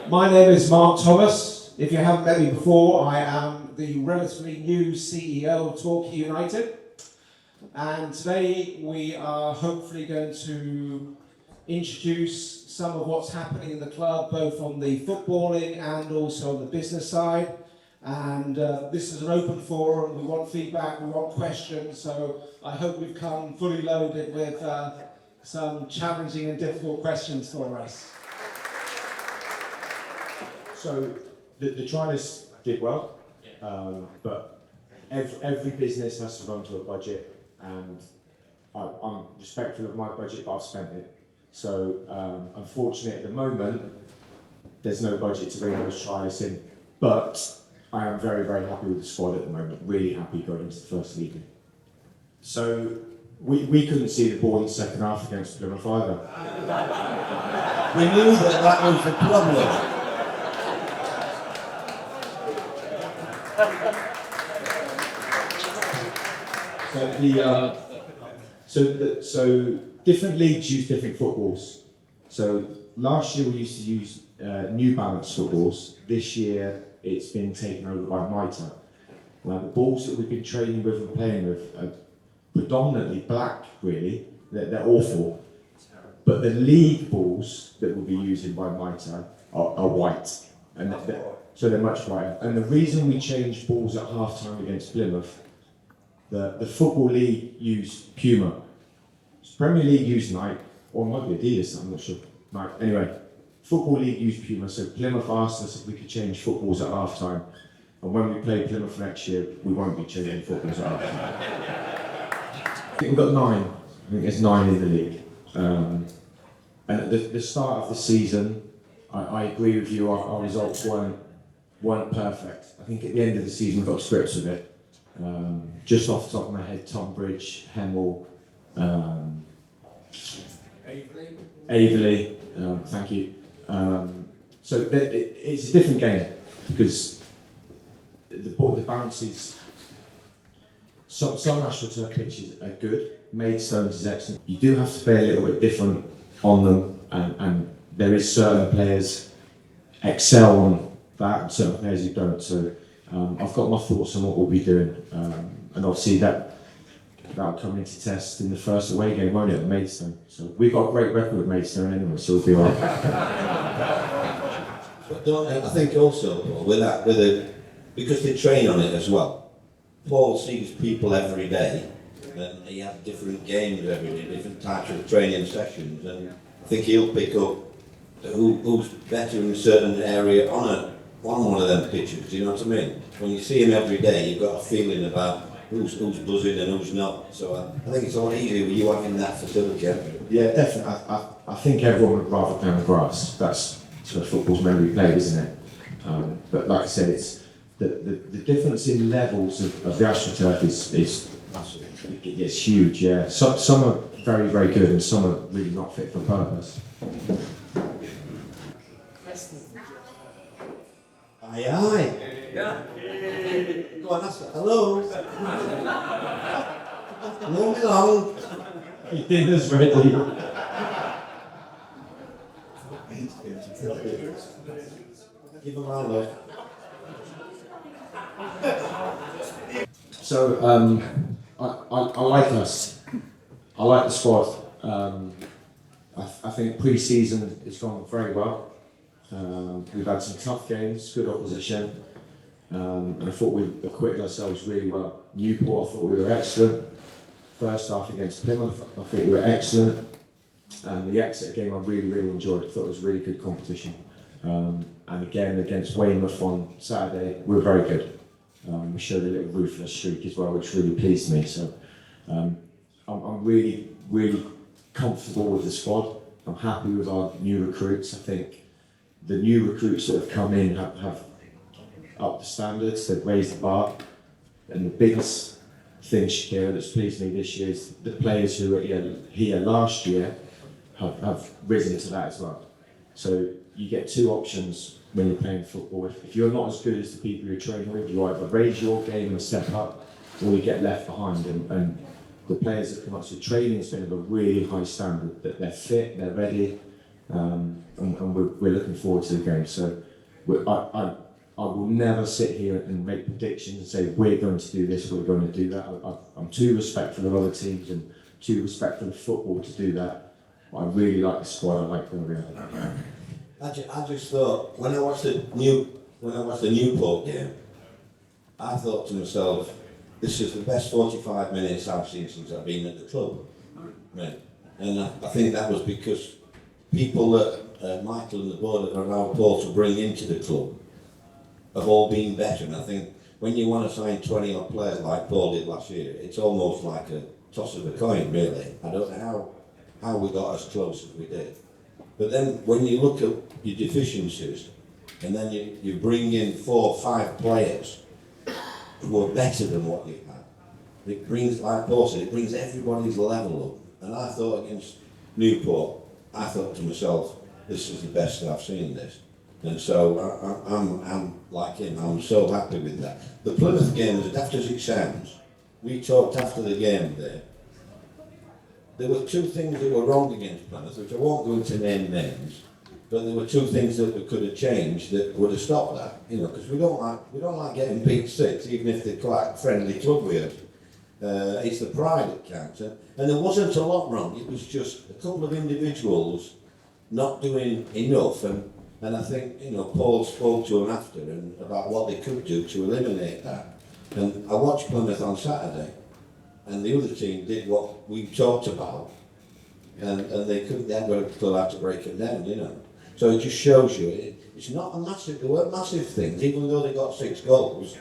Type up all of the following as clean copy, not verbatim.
My name is Mark Thomas. If you haven't met me before, I am the relatively new CEO of Torquay United. And today we are hopefully going to introduce some of what's happening in the club, both on the footballing and also on the business side. And this is an open forum. We want feedback, we want questions. So I hope we've come fully loaded with some challenging and difficult questions for us. So the Chinese did well, but every business has to run to a budget, and I'm respectful of my budget, but I've spent it. So unfortunately, at the moment, there's no budget to bring those trials in. But I am very, very happy with the squad at the moment. Really happy going into the first league. So we couldn't see the ball in the second half against Plymouth either. We knew that was the problem. So different leagues use different footballs. So last year we used to use New Balance footballs. This year it's been taken over by Mitre. Now the balls that we've been training with and playing with are predominantly black, really. They're awful. But the league balls that we'll be using by Mitre are white. And so they're much brighter. And the reason we changed balls at half-time against Plymouth, the Football League used Puma. Premier League used Nike, or it might be Adidas, I'm not sure. Nike. Anyway, Football League used Puma, so Plymouth asked us if we could change footballs at half-time. And when we play Plymouth next year, we won't be changing footballs at half-time. I think we've got 9. I think there's 9 in the league. And at the start of the season, I agree with you, our results weren't perfect. I think at the end of the season we got to grips with it. Just off the top of my head, Tom Bridge, Hemel, Averley, thank you. So it's a different game because the bounces. Some AstroTurf pitches are good. Maidstones is excellent. You do have to play a little bit different on them, and there is certain players excel on that, and certain players who don't. So I've got my thoughts on what we'll be doing, and obviously that'll come into test in the first away game, won't it, at Maidstone? So we've got a great record at Maidstone anyway, so we'll be alright. But I think also because they train on it as well. Paul sees people every day, and he has different games every day, different types of training sessions, and I think he'll pick up who's better in a certain area on one of them pitches. You know what I mean? When you see him every day, you've got a feeling about who's buzzing and who's not. So I think it's a lot easier with you having that facility. Yeah, definitely. I think everyone would rather play on the grass. That's where football's meant to be played, isn't it? But like I said, it's the difference in levels of the AstroTurf is it's huge. Yeah, some are very, very good, and some are really not fit for purpose. Aye, aye. Yeah. Go on, ask it. Hello. Move along. Your dinner's ready. Give him a look. So I like us. I like the squad. I think pre-season has gone very well. We've had some tough games, good opposition, and I thought we acquitted ourselves really well. Newport, I thought we were excellent. First half against Plymouth, I think we were excellent. And the Exeter game I really, really enjoyed. I thought it was a really good competition. And again, against Weymouth on Saturday, we were very good. We showed a little ruthless streak as well, which really pleased me. So I'm really, really comfortable with the squad. I'm happy with our new recruits. I think the new recruits that have come in have upped the standards, they've raised the bar. And the biggest thing, Shakira, that's pleased me this year is the players who were here last year have risen to that as well. So you get 2 options when you're playing football. If you're not as good as the people you're training with, you either raise your game and step up, or you get left behind. And the players that come up to training has been of a really high standard, that they're fit, they're ready, and we're looking forward to the game. So I will never sit here and make predictions and say we're going to do this, we're going to do that. I'm too respectful of other teams and too respectful of football to do that. But I really like the squad. I like where we are. I just thought when I watched the Newport game, I thought to myself, this is the best 45 minutes I've seen since I've been at the club. Right. And I think that was because people that Michael and the board have allowed Paul to bring into the club have all been better. And I think when you want to sign 20 odd players like Paul did last year, it's almost like a toss of a coin, really. I don't know how we got as close as we did. But then when you look at your deficiencies, and then you bring in 4 or 5 players who are better than what you had, it brings, like Paul said, it brings everybody's level up. And I thought against Newport, I thought to myself, this is the best I've seen this. And so I'm like him, I'm so happy with that. The Plymouth game, as daft as it sounds, we talked after the game there. There were 2 things that were wrong against Plymouth, which I won't go into name names, but there were 2 things that we could have changed that would have stopped that. You know, because we don't like getting beat 6, even if they're quite a friendly club with us. It's the pride that counts, and there wasn't a lot wrong. It was just a couple of individuals not doing enough, and I think, you know, Paul spoke to them after and about what they could do to eliminate that. And I watched Plymouth on Saturday, and the other team did what we talked about, and they couldn't. They hadn't got a clue how to break it down, you know. So it just shows you it's not a massive. There weren't massive things, even though they got 6 goals,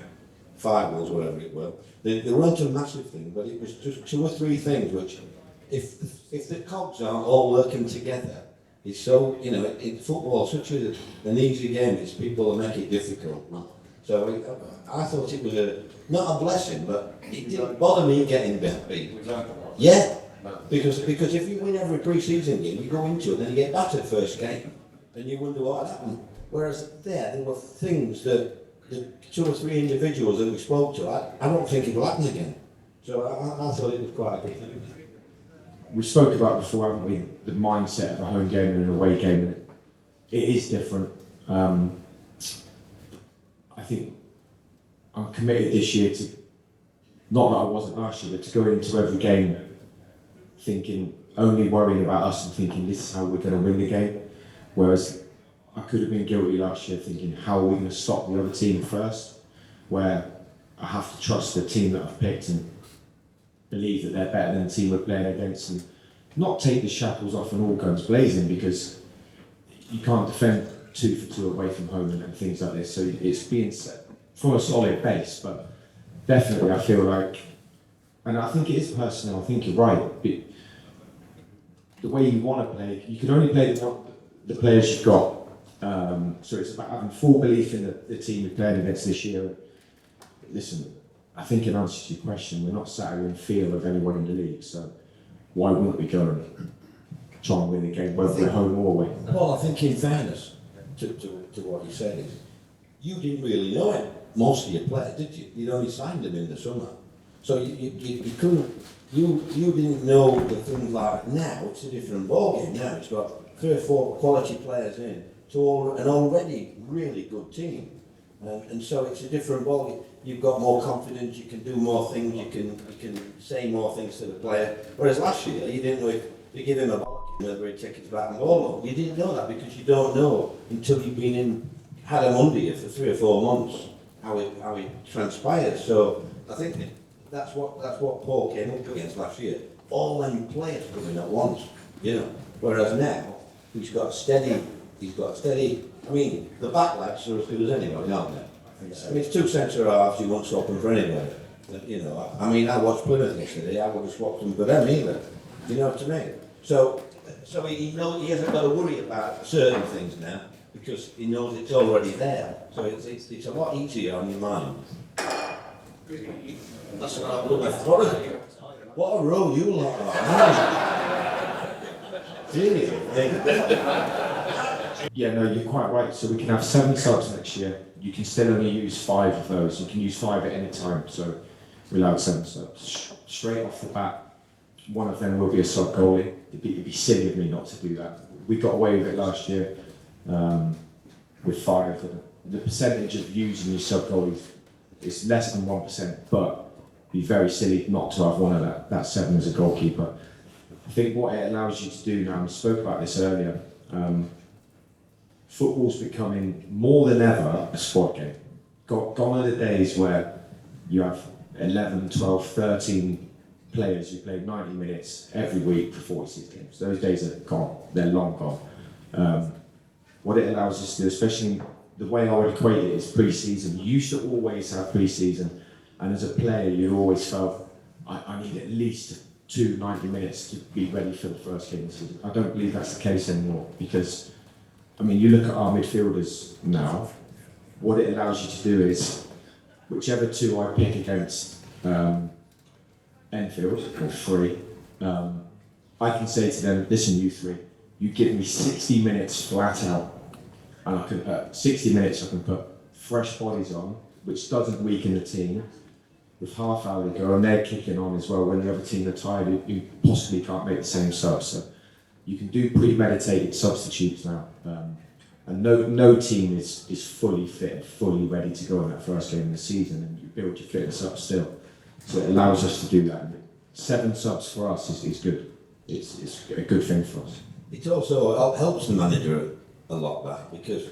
5 goals, whatever it was. They weren't a massive thing, but it was just 2 or 3 things which, if the cogs aren't all working together. It's so, you know, in football, such an easy game, it's people that make it difficult. So I thought it was not a blessing, but it didn't bother me getting beat. Yeah, because if you win every pre-season game, you go into it, then you get battered first game, and you wonder what happened. Whereas there were things that the 2 or 3 individuals that we spoke to, I don't think it will happen again. So I thought it was quite a good thing. We spoke about before, haven't we, the mindset of a home game and an away game, and it is different. I think I'm committed this year to, not that I wasn't last year, but to go into every game thinking, only worrying about us and thinking this is how we're going to win the game. Whereas I could have been guilty last year thinking, how are we going to stop the other team first? Where I have to trust the team that I've picked and believe that they're better than the team we're playing against, and not take the shackles off and all guns blazing, because you can't defend 2 for 2 away from home and things like this. So it's being set from a solid base, but definitely I feel like, and I think it is personal, I think you're right, but the way you want to play, you can only play the players you've got. So it's about having full belief in the team you're playing against this year. Listen, I think in answer to your question, we're not sat here in fear of anyone in the league, so why wouldn't we go and try and win the game, whether we're home or away? Well, I think in fairness to what you said is, you didn't really know it, most of your players, did you? You'd only signed them in the summer. So you couldn't, you didn't know the things like now, it's a different ballgame now. It's got 3 or 4 quality players in to an already really good team. And so it's a different ballgame. You've got more confidence, you can do more things, you can say more things to the player. Whereas last year, you didn't know if they give him a ball, whether he'd take it back and ball. You didn't know that because you don't know until you've been had him under you for 3 or 4 months how it transpires. So I think that's what Paul came up against last year. All them players coming at once, you know. Whereas now he's got a steady. I mean, the back lads are as good as anybody, aren't they? I mean, it's 2 centre halves, you won't swap them for anybody. You know, I mean, I watched Plymouth yesterday, I wouldn't have swapped them for them either. You know what I mean? So he hasn't got to worry about certain things now because he knows it's already there. So it's a lot easier on your mind. That's what I love authority. What a row you lot are. Really? Yeah, no, you're quite right. So we can have 7 subs next year. You can still only use 5 of those. You can use 5 at any time. So we're allowed 7 subs. Straight off the bat, one of them will be a sub goalie. It'd be silly of me not to do that. we got away with it last year with 5. The percentage of using your sub goalies is less than 1%, but it'd be very silly not to have one of that 7 as a goalkeeper. I think what it allows you to do now, and I spoke about this earlier, football's becoming more than ever a squad game. Gone are the days where you have 11, 12, 13 players who play 90 minutes every week for 46 games. Those days are gone. They're long gone. What it allows us to do, especially the way I would equate it, is pre-season. You used to always have pre-season, and as a player, you always felt, I need at least 2 90 minutes to be ready for the first game of the season. I don't believe that's the case anymore, because, I mean, you look at our midfielders now, what it allows you to do is, whichever 2 I pick against Enfield, or 3, I can say to them, listen, you 3, you give me 60 minutes flat out, and I can 60 minutes I can put fresh bodies on, which doesn't weaken the team, with half hour to go, and they're kicking on as well when the other team are tired, who possibly can't make the same subs. So you can do premeditated substitutes now, and no team is fully fit and fully ready to go in that first game of the season, and you build your fitness up still. So it allows us to do that. 7 subs for us is good. It's a good thing for us. It also helps the manager a lot, that, because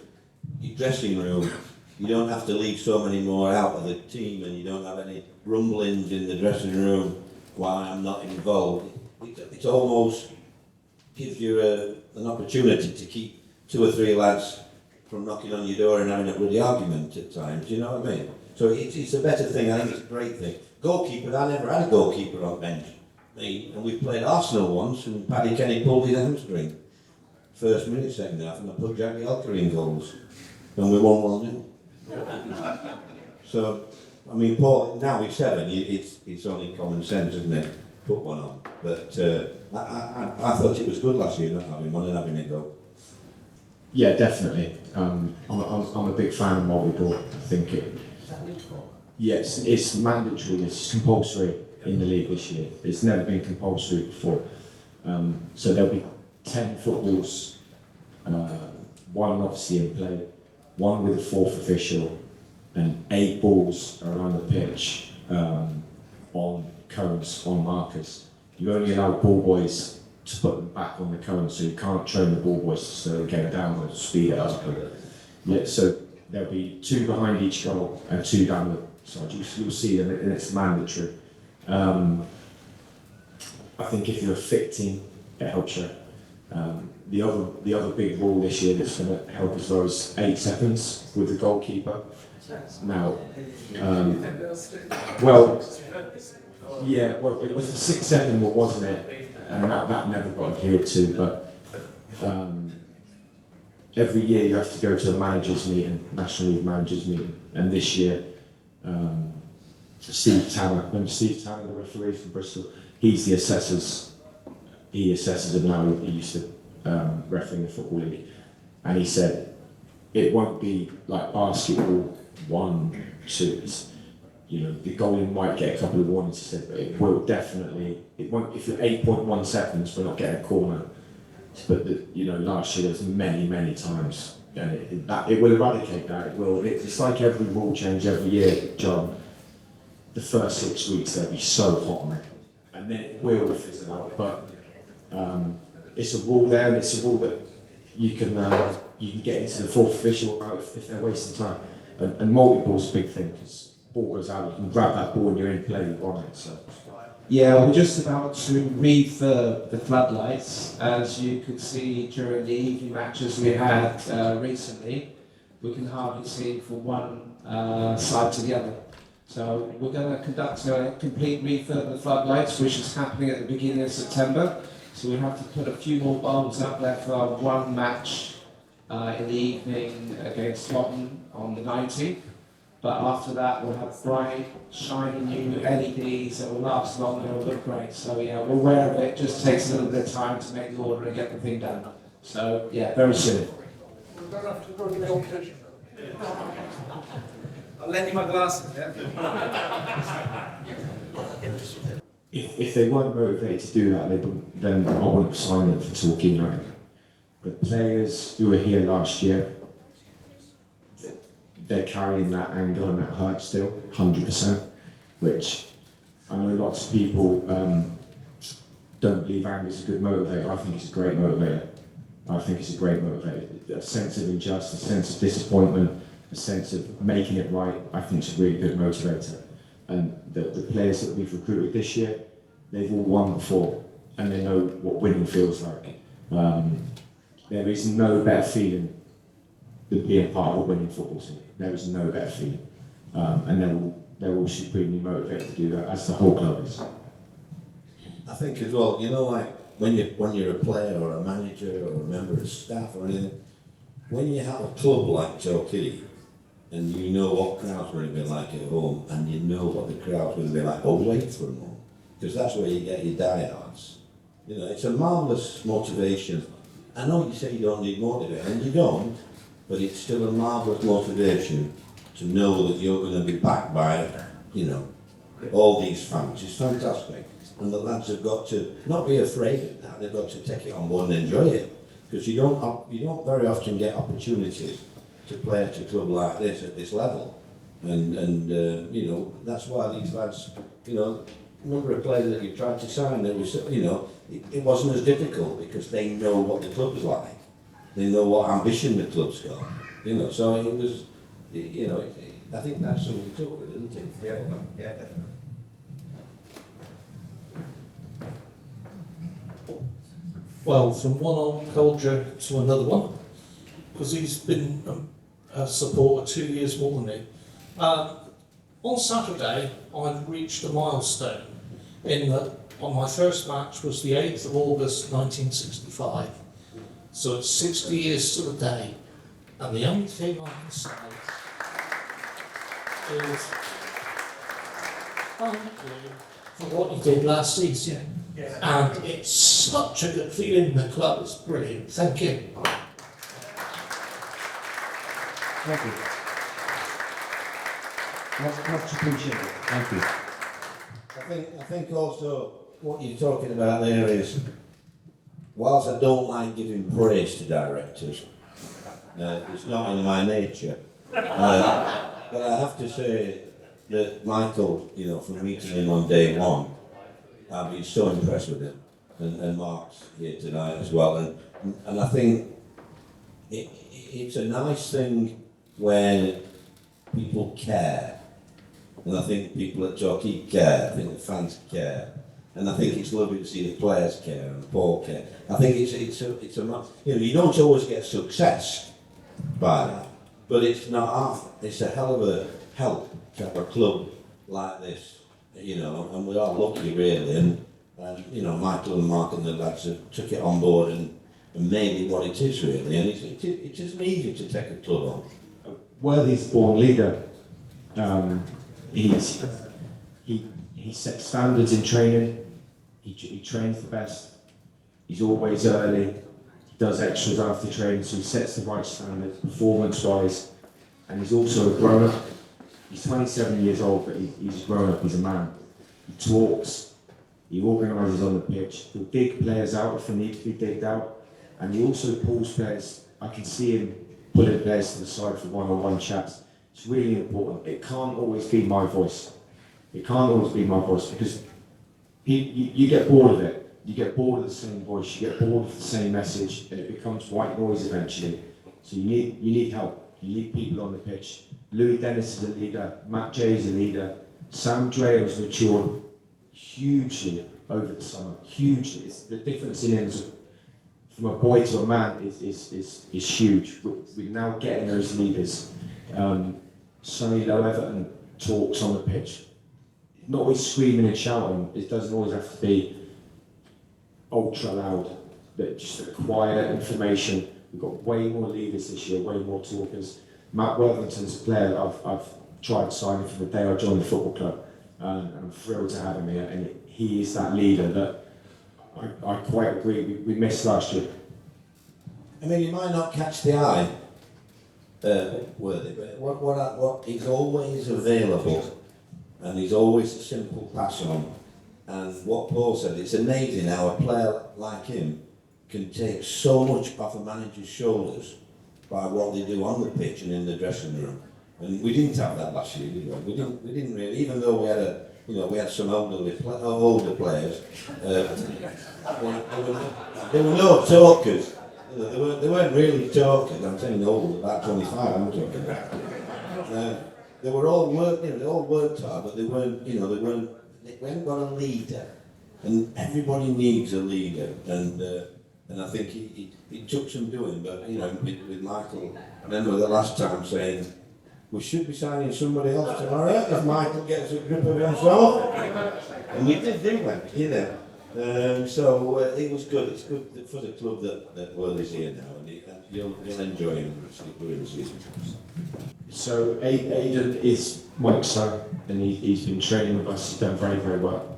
your dressing room, you don't have to leave so many more out of the team, and you don't have any rumblings in the dressing room while I'm not involved. It almost gives you an opportunity to keep 2 or 3 lads from knocking on your door and having a bloody argument at times, you know what I mean? So it's a better thing, I think it's a great thing. Goalkeeper, I never had a goalkeeper on bench. And we played Arsenal once, and Paddy Kenny pulled his hamstring. First minute, second half, and I put Jackie Elker in goals. And we won 1-0. So, I mean, Paul, now he's 7, it's only common sense, isn't it? Put one on. But I thought it was good last year not having one and having it go. Yeah, definitely. I'm a big fan of multi-ball. I think yes, it's mandatory, it's compulsory in the league this year. It's never been compulsory before. So there'll be 10 footballs, 1 obviously in play, 1 with a 4th official, and 8 balls around the pitch on cones, on markers. You only allow ball boys to put them back on the cone, so you can't train the ball boys to slow get down or speed it up. Yeah, so there'll be 2 behind each goal and 2 down the side. You'll see them, and it's mandatory. I think if you're a fit team, it helps you. The other big rule this year that's going to help us though is 8 seconds with the goalkeeper. Now, it was the 6-second rule, wasn't it? And that never got adhered to. But every year you have to go to a managers' meeting, National League managers' meeting, and this year, Steve Tanner, the referee from Bristol, he's the assessors. He assesses them now. He used to referee in the Football League, and he said it won't be like basketball 1, 2. You know, the goalie might get a couple of warnings, he said, but it will definitely. It won't. If you're 8.1 seconds, we're not getting a corner. But last year there was many times, and it will eradicate that. It will. It's like every rule change every year, John. The first 6 weeks they'll be so hot on it, and then it will fizzle out. But it's a rule there, and it's a rule that you can get into the 4th official about if they're wasting time. And multi-ball's a big thing, because ball goes out, you can grab that ball and you're in play, you want it. So. Yeah, we're just about to refurb the floodlights. As you could see during the evening matches we had recently, we can hardly see from one side to the other. So we're going to conduct a complete refurb of the floodlights, which is happening at the beginning of September. So we have to put a few more bulbs up there for our 1 match in the evening against Tottenham on the 19th. But after that, we'll have bright, shiny new LEDs that will last longer and look great. So yeah, we're aware of it. Just takes a little bit of time to make the order and get the thing done. So yeah, very soon. We're going to have to go to the competition. I'll lend you my glasses, yeah? If they weren't motivated to do that, then I wouldn't sign them for Torquay United. the players who were here last year, they're carrying that anger and that hurt still, 100%, which I know lots of people don't believe anger is a good motivator. I think it's a great motivator. I think it's a great motivator. A sense of injustice, a sense of disappointment, a sense of making it right, I think it's a really good motivator. And the players that we've recruited this year, they've all won before, and they know what winning feels like. There is no better feeling than being part of a winning football team. There is no better feeling. And they're all supremely motivated to do that, as the whole club is. I think as well, you know, like when you're a player or a manager or a member of staff or anything, when you have a club like Torquay, and you know what crowd's going to be like at home, and you know what the crowd's going to be like away from home, because that's where you get your diehards. You know, it's a marvellous motivation. I know you say you don't need motivation, and you don't, but it's still a marvellous motivation to know that you're going to be backed by, you know, all these fans. It's fantastic. And the lads have got to not be afraid of that, they've got to take it on board and enjoy it. Because you don't very often get opportunities to play at a club like this at this level. And you know, that's why these lads, you know, number of players that you tried to sign, there was, you know, it wasn't as difficult because they know what the club's like. They know what ambition the club's got. You know, so it was, you know, I think that's something to talk with, isn't it? Yeah, definitely. Well, from one old soldier to another one, because he's been a supporter 2 years more than me. On Saturday, I've reached a milestone in that on my first match was the 8th of August 1965. So it's 60 years to the day. And the only thing I can say is thank you for what you did last season. And it's such a good feeling in the club, it's brilliant. Thank you. Thank you. Much appreciated. Thank you. I think also what you're talking about there is, whilst I don't like giving praise to directors, it's not in my nature. But I have to say that Michael, you know, from meeting him on day one, I've been so impressed with him, and Mark's here tonight as well. And I think it's a nice thing when people care. And I think people at Torquay care, I think the fans care. And I think it's lovely to see the players care and Paul care. I think it's a you know, you don't always get success by that, but it's not half. It's a hell of a help to have a club like this, you know, and we're all lucky really. And you know, Michael and Mark and the lads have took it on board and made it what it is really. And it isn't easy to take a club on. Worthy's born leader. He sets standards in training. He trains the best. He's always early. He does extras after training, so he sets the right standard performance-wise. And he's also a grown-up. He's 27 years old, but he's grown up. He's a man. He talks. He organises on the pitch. He'll dig players out if they need to be digged out. And he also pulls players. I can see him pulling players to the side for one-on-one chats. It's really important. It can't always be my voice. It can't always be my voice because you get bored of it. You get bored of the same voice. You get bored of the same message, and it becomes white noise eventually. So you need help. You need people on the pitch. Louis Dennis is a leader. Matt Jay is a leader. Sam Dre has matured hugely over the summer. Hugely. The difference in him from a boy to a man is huge. We're now getting those leaders. Sonny Low Everton talks on the pitch. Not always screaming and shouting. It doesn't always have to be ultra loud, but just a quiet information. We've got way more leaders this year, way more talkers. Matt Worthington's a player that I've tried signing from the day I joined the football club, and I'm thrilled to have him here. And he is that leader that I quite agree we missed last year. I mean, you might not catch the eye, Worthy, but what he's always available, and he's always a simple pass on. And what Paul said, it's amazing how a player like him can take so much off a manager's shoulders by what they do on the pitch and in the dressing room. And we didn't have that last year, did we? We didn't really, even though we had some older players, there were no talkers. They weren't really talkers. I'm saying old, about 25 I'm talking about. They were all they all worked hard, but they weren't got a leader. And everybody needs a leader. And I think it took some doing, but with Michael, I remember the last time saying, we should be signing somebody else tomorrow if Michael gets a grip of himself. And we did, didn't we? So it was good. It's good for the club that Will is here now, and you'll enjoy him during the season. So Aidan is Mike's son, and he's been training with us. He's done very, very well.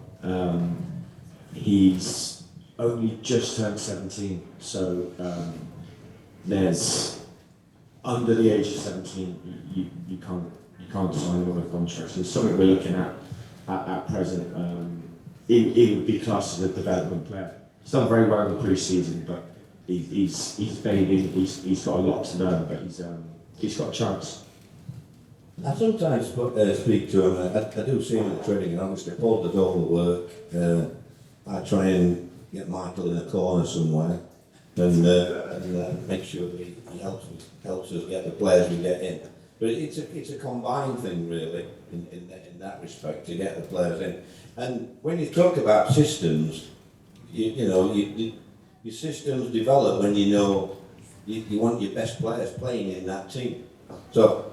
He's only just turned 17, so there's under the age of 17, you can't sign him on a contract. So it's something we're looking at present. He would be classed as a development player. He's done very well in the pre-season, but he's fading. He's got a lot to learn, but he's got a chance. I sometimes speak to him. I do see him in the training, and obviously Paul does all the work. I try and get Michael in a corner somewhere and make sure that he helps us get the players we get in. But it's a combined thing really in that respect to get the players in. And when you talk about systems, your systems develop when you want your best players playing in that team. So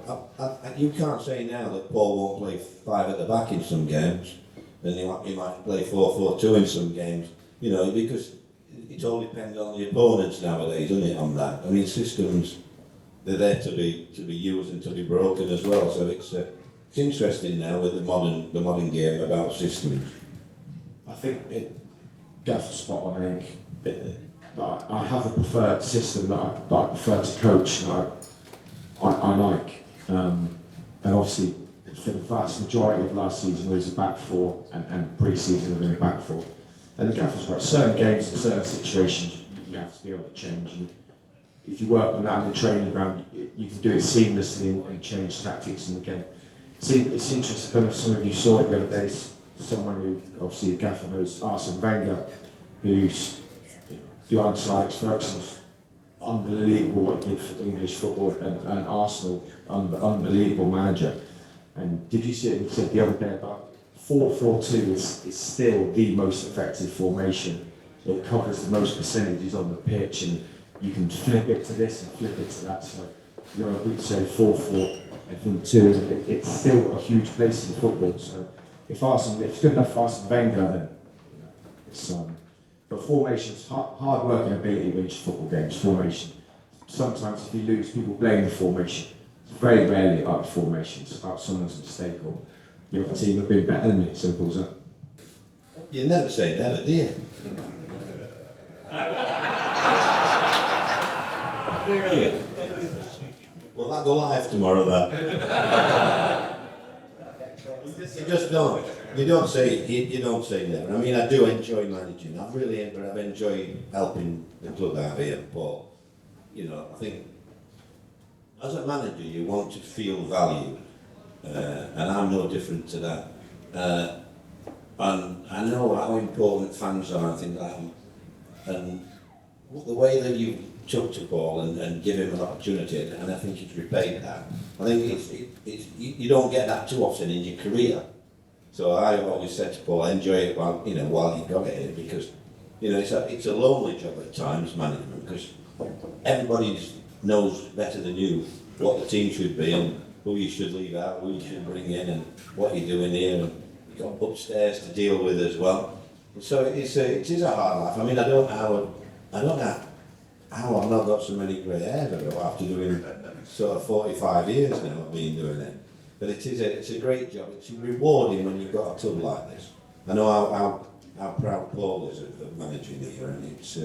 you can't say now that Paul won't play 5 at the back in some games, and he might play 4-4-2 in some games. Because it all depends on the opponents nowadays, doesn't it? On that, I mean, systems, they're there to be used and to be broken as well. So it's interesting now with the modern game about systems. I think Gaff's spot on. I think I have a preferred system that I prefer to coach. And I like, and obviously for the vast majority of last season there was a back four and pre-season there was a back four. And the Gaff was right. Certain games and certain situations you have to be able to change. And if you work on that in the training ground, you can do it seamlessly and change tactics in the game. It's interesting. I don't know if some of you saw it the other day. Someone who obviously a Gaffer knows, Arsene Wenger, who's the onside Ferguson's unbelievable what he did for English football and Arsenal, unbelievable manager. And did you see it? He said the other day about 4-4-2 is still the most effective formation. It covers the most percentages on the pitch, and you can flip it to this and flip it to that. So we'd say 4-4-2. It's still a huge place in football. So if it's good enough for Arsene Wenger, then it's but formation's hard work and ability wins football games. Formation. Sometimes if you lose, people blame the formation. It's very rarely about the formation. It's about someone's mistake or the other team have been better than you. Simple as that. You never say never, do you? Well, that'll go live tomorrow, that. You just don't. You don't say never. I mean, I do enjoy managing. I've enjoyed helping the club out here, Paul. I think as a manager, you want to feel valued, and I'm no different to that. And I know how important fans are and things like that. And the way that you took to Paul and give him an opportunity, and I think he's repaid that. I think you don't get that too often in your career. So I always said to Paul, enjoy it while you got it in, because it's a lonely job at times, management, because everybody knows better than you what the team should be and who you should leave out, who you should bring in, and what you're doing here, and you've got upstairs to deal with as well. So it is a hard life. I mean, I don't know how I've not got so many grey hairs after doing sort of 45 years now I've been doing it. But it's a great job. It's rewarding when you've got a club like this. I know how proud Paul is of managing here, and it's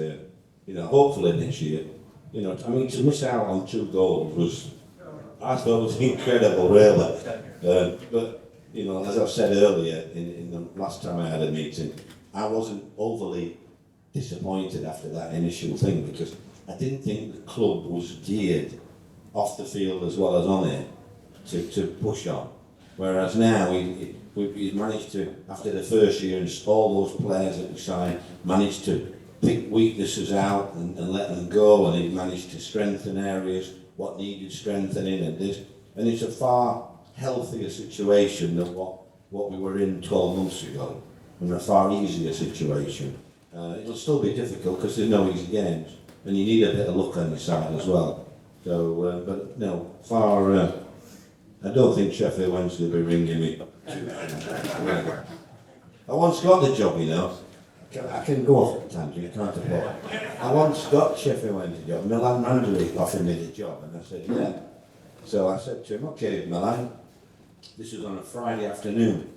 hopefully this year, I mean, to miss out on 2 goals I thought was incredible, really. But as I've said earlier, in the last time I had a meeting, I wasn't overly disappointed after that initial thing because I didn't think the club was geared off the field as well as on it to push on. Whereas now we've managed to, after the first year, and all those players that we signed, managed to pick weaknesses out and let them go, and he managed to strengthen areas, what needed strengthening and this. And it's a far healthier situation than what we were in 12 months ago, and a far easier situation. It'll still be difficult because there's no easy games, and you need a bit of luck on your side as well. So, but no, I don't think Sheffield Wednesday will be ringing me. I once got the job, you know. I can go off at times, you can't afford. I once got Sheffield Wednesday job. Milan Mandalay offered me the job, and I said, yeah. So I said to him, okay, Milan, this was on a Friday afternoon.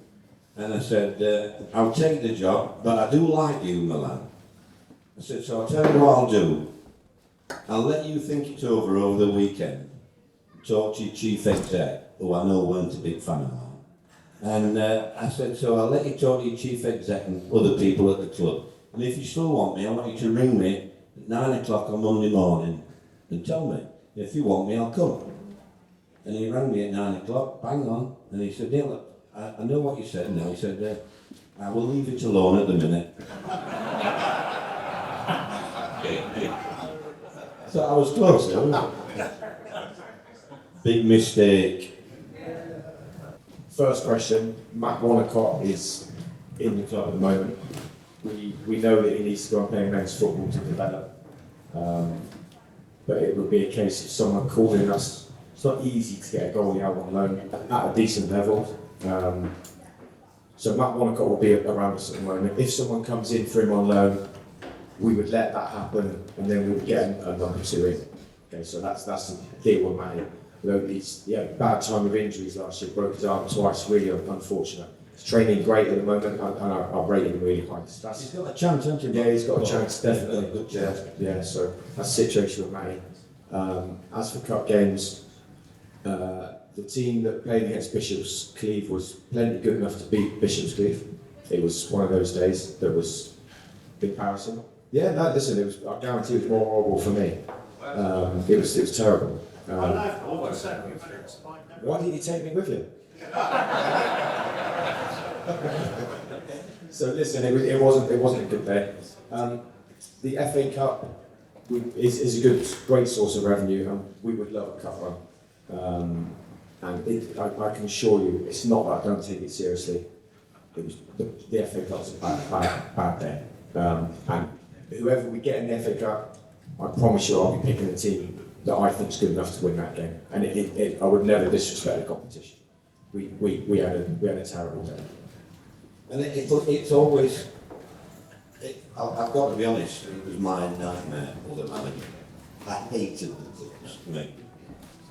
And I said, I'll take the job, but I do like you, Milan. I said, so I'll tell you what I'll do. I'll let you think it over the weekend. Talk to your chief exec, who I know weren't a big fan of mine. And I said, so I'll let you talk to your chief exec and other people at the club. And if you still want me, I want you to ring me at 9 o'clock on Monday morning and tell me. If you want me, I'll come. And he rang me at 9 o'clock, bang on, and he said, Neil, I know what you said now. He said, I will leave it alone at the minute. So I was close, wasn't I? Big mistake. First question, Matt Wanacott is in the club at the moment. We know that he needs to go and play men's football to develop. But it would be a case of someone calling us. It's not easy to get a goalie out on loan at a decent level. So Matt Wanacott will be around us at the moment. If someone comes in for him on loan, we would let that happen and then we would get a number 2 in. Okay, so that's the deal with Matty. He's bad time of injuries last year, broke his arm twice, really unfortunate. He's training great at the moment and I rate him really high. He's got a chance, hasn't he? Yeah, he's got a chance, definitely. Good chance. Yeah, so that's the situation with Matty. As for cup games, the team that played against Bishop's Cleeve was plenty good enough to beat Bishop's Cleeve. It was one of those days that was embarrassing. Yeah, no, listen, I guarantee it was more horrible for me. It was terrible. Why didn't you take me with you? So listen, it wasn't a good day. The FA Cup is a great source of revenue, and we would love a cup run. And I can assure you, it's not that I don't take it seriously. It was the FA Cup's a bad day. And whoever we get in the FA Cup, I promise you, I'll be picking a team that I think is good enough to win that game. And I would never disrespect the competition. We had a terrible day. And it's always, I've got to be honest, it was my nightmare all the time. I hated the clubs, mate.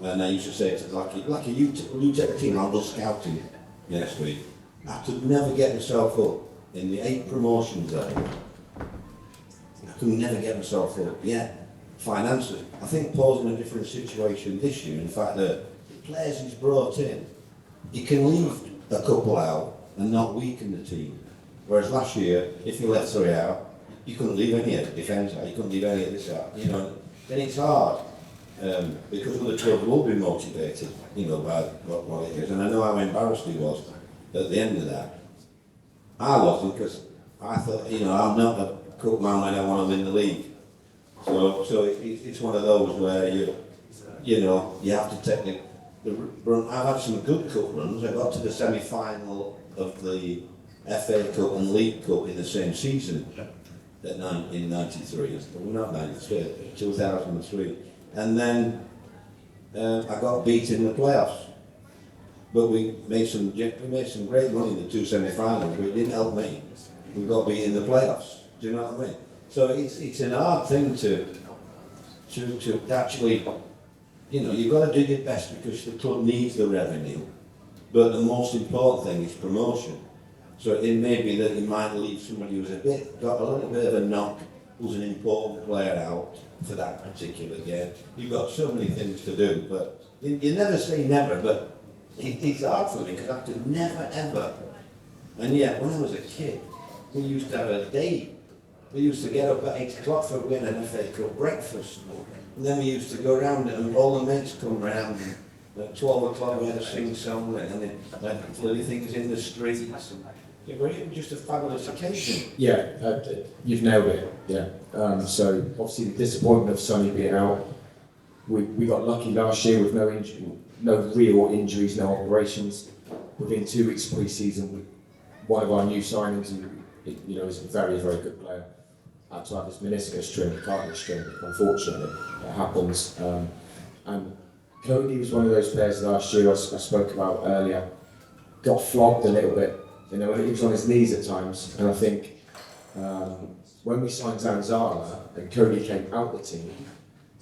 And I used to say to like you take the team, I'll go scouting next week. I could never get myself up in the 8 promotions there. I could never get myself up. Yeah, finances. I think Paul's in a different situation this year. In fact, the players he's brought in, he can leave a couple out and not weaken the team. Whereas last year, if you left 3 out, you couldn't leave any of the defence out, you couldn't leave any of this out. You know, then it's hard. Because other clubs will be motivated, you know, by what it is. And I know how embarrassed he was at the end of that. I wasn't, because I thought, you know, I'm not a cup man when I want to win the league. So it's one of those where you know, you have to take the run. I've had some good cup runs. I got to the semi-final of the FA Cup and League Cup in the same season in '93. Well, not '93, 2003. And then I got beat in the playoffs. But we made some great money in the 2 semi-finals, but it didn't help me. We got beat in the playoffs. Do you know what I mean? So it's an hard thing to actually, you know, you've got to do your best because the club needs the revenue. But the most important thing is promotion. So it may be that you might leave somebody who's got a little bit of a knock, who's an important player out for that particular game. You've got so many things to do, but you never say never, but it's hard for me because I could never ever. And yet, when I was a kid, we used to have a day We used to get up at 8 o'clock for win an FA Cup breakfast. And then we used to go round and all the mates come round. And at 12 o'clock we had a sing song and then little things in the streets. It was just a fabulous occasion. Yeah, you've nailed it. Yeah. So obviously the disappointment of Sonny being out. We got lucky last year with no real injuries, no operations. Within 2 weeks pre-season, one of our new signings, is a very, very good player, had to have his meniscus strained, cartilage strained. Unfortunately, it happens. And Cody was one of those players last year I spoke about earlier. Got flogged a little bit. He was on his knees at times, and I think when we signed Zanzala and Cody came out the team,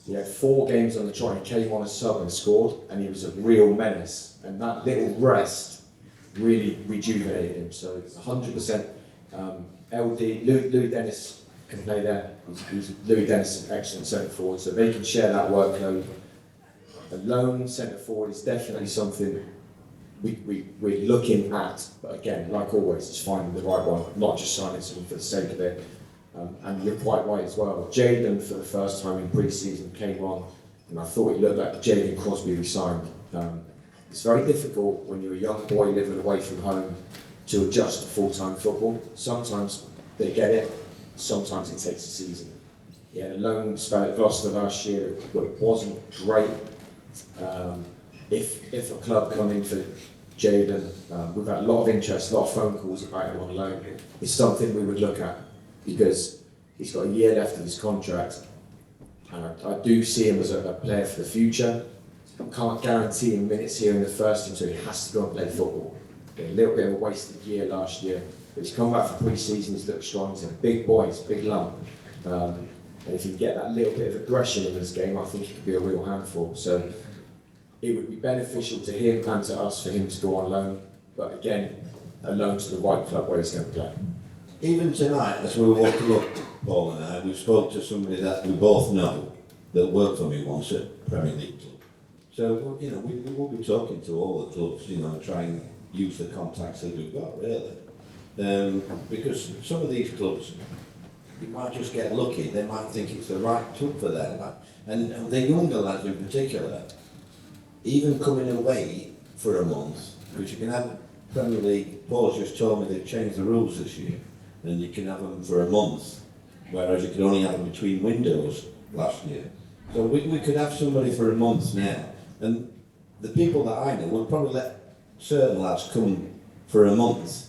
he had 4 games on the trot. He came on as sub and scored, and he was a real menace. And that little rest really rejuvenated him. So 100%. LD, Louis Dennis can play there. Louis Dennis is an excellent centre forward, so they can share that workload. A lone centre forward is definitely something we're looking at, but again, like always, it's finding the right one, not just signing someone for the sake of it. And you're quite right as well. Jaden, for the first time in pre-season, came on, and I thought he looked like the Jaden Crosby we signed. It's very difficult when you're a young boy living away from home to adjust to full-time football. Sometimes they get it, sometimes it takes a season. Yeah, the loan spell at Gloucester last year wasn't great. If a club come in for Jaden, we've had a lot of interest, a lot of phone calls about him on loan. It's something we would look at because he's got a year left of his contract, and I do see him as a player for the future. I can't guarantee him minutes here in the first team, so he has to go and play football. A little bit of a wasted year last year, but he's come back for pre-season, he's looked strong, he's a big boy, he's a big lump. And if you get that little bit of aggression in this game, I think he could be a real handful. So it would be beneficial to him and to us for him to go on loan, but again, a loan to the right club where he's going to play. Even tonight, as we were walking up, Paul and I, we spoke to somebody that we both know that worked for me once at Premier League club. So, we will be talking to all the clubs, and try and use the contacts that we've got, really. Because some of these clubs, you might just get lucky, they might think it's the right club for them. And the younger lads in particular, even coming away for a month, because you can have Premier League, Paul's just told me they've changed the rules this year, and you can have them for a month, whereas you could only have them between windows last year. So we could have somebody for a month now, and the people that I know will probably let certain lads come for a month,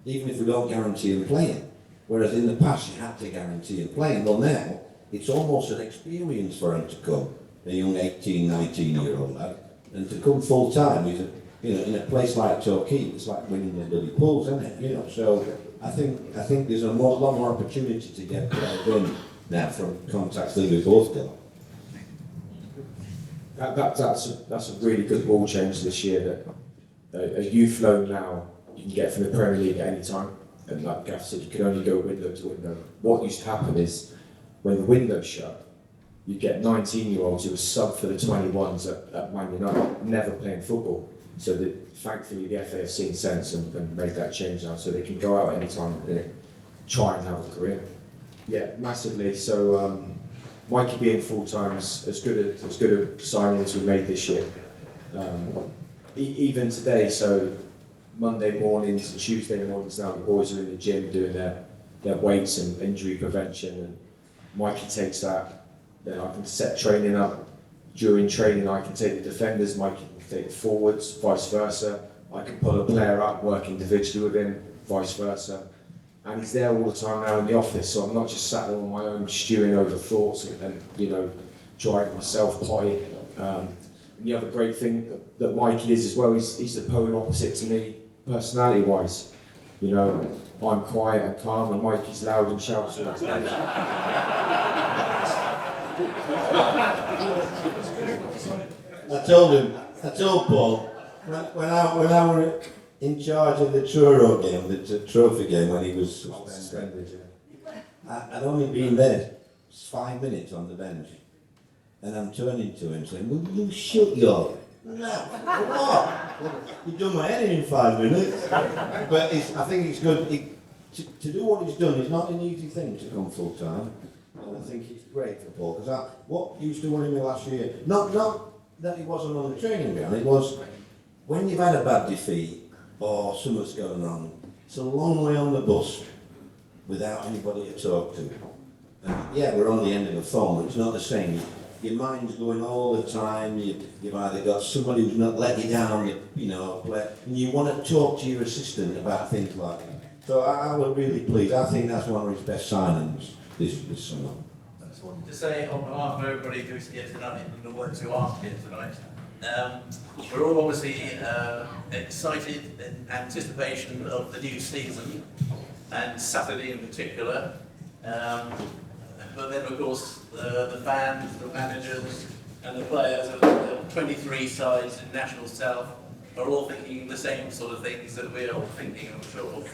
even if we don't guarantee them playing. Whereas in the past you had to guarantee them playing. Well, now it's almost an experience for him to come, a young 18, 19-year-old lad, and to come full time. In a place like Torquay, it's like winning the Lily Pools, isn't it? So I think there's a lot more opportunity to get done now from contacts that we've both got. That's a really good ball change this year. That a youth loan now you can get from the Premier League at any time, and like Gaff said, you can only go window to window. What used to happen is when the window's shut, you get 19-year-olds who were sub for the 21s at Man United, never playing football. So thankfully the FA have seen sense and made that change now, so they can go out any time and try and have a career. Yeah, massively. So Mikey being full-time is as good a signing as we made this year. Even today, so Monday mornings and Tuesday mornings now, the boys are in the gym doing their weights and injury prevention, and Mikey takes that. Then I can set training up. During training, I can take the defenders, Mikey can take the forwards, vice versa. I can pull a player up, work individually with him, vice versa. And he's there all the time now in the office, so I'm not just sat there on my own stewing over thoughts and driving myself potty. And the other great thing that Mikey is as well, he's the polar opposite to me, personality-wise. I'm quiet and calm, and Mikey's loud and shouts. I told Paul, when I were in charge of the Truro game, the trophy game, when he was suspended, I'd only been there 5 minutes on the bench, and I'm turning to him saying, "Will you shut your what? You've done my head in 5 minutes." But I think it's good. to do what he's done is not an easy thing to come full time. And I think it's great for Paul, because what used to worry me last year, not that he wasn't on the training ground, it was when you've had a bad defeat or something's going wrong, it's a long way on the bus without anybody to talk to. And yeah, we're on the end of the phone, but it's not the same. Your mind's going all the time. You've either got somebody who's not let you down, and you want to talk to your assistant about things like that. So I was really pleased. I think that's one of his best signings this summer. I just wanted to say on behalf of everybody who's here tonight and the ones who aren't here tonight, we're all obviously excited in anticipation of the new season, and Saturday in particular. But then, of course, the fans, the managers, and the players of the 23 sides in National South are all thinking the same sort of things that we're all thinking, I'm sure.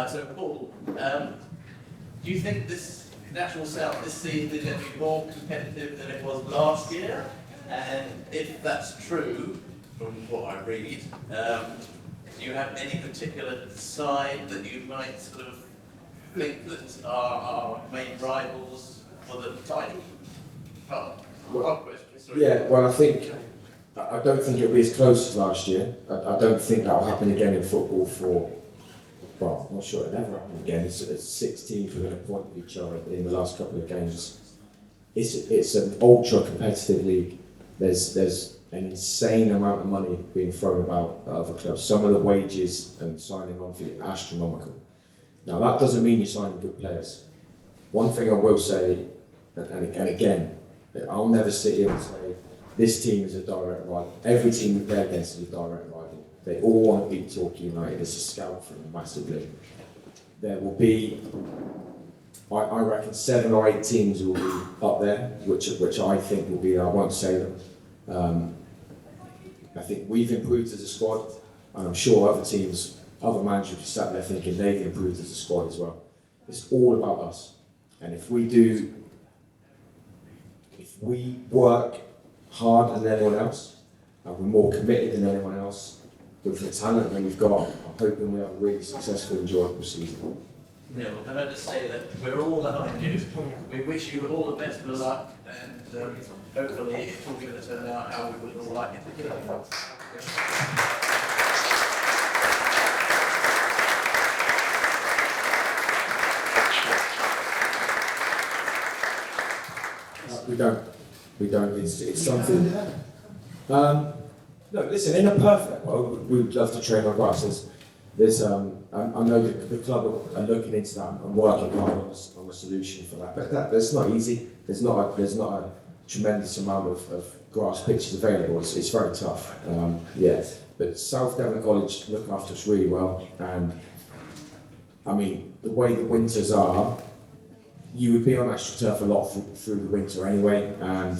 So, Paul, do you think this National South this season is going to be more competitive than it was last year? And if that's true, from what I read, do you have any particular side that you might sort of think that are our main rivals for the title? Yeah, well, I don't think it'll be as close as last year. I don't think that'll happen again in football well, I'm not sure it'll ever happen again. It's 6 teams within a point of each other in the last couple of games. It's an ultra competitive league. There's an insane amount of money being thrown about at other clubs. Some of the wages and signing on fee are astronomical. Now that doesn't mean you're signing good players. One thing I will say, and again, I'll never sit here and say this team is a direct rival. Every team we play against is a direct rival. They all want to beat Torquay United. It's a scalp for them massively. There will be, I reckon, 7 or 8 teams will be up there, which I think will be. I won't say them. I think we've improved as a squad, and I'm sure other teams, other managers will be sat there thinking they've improved as a squad as well. It's all about us, and if we work harder than anyone else, and we're more committed than anyone else, with the talent that we've got, I'm hoping we have a really successful, enjoyable season. Yeah, well, can I just say that we're all behind you. We wish you all the best of luck, and hopefully it's all going to turn out how we would all like it to go. We don't. It's something. No, listen. In a perfect world, we would love to train on grass. I know the club are looking into that and working hard on a solution for that. But that's not easy. There's not a tremendous amount of grass pitches available. It's very tough. But South Devon College look after us really well, and I mean the way the winters are, you would be on AstroTurf a lot through the winter anyway, and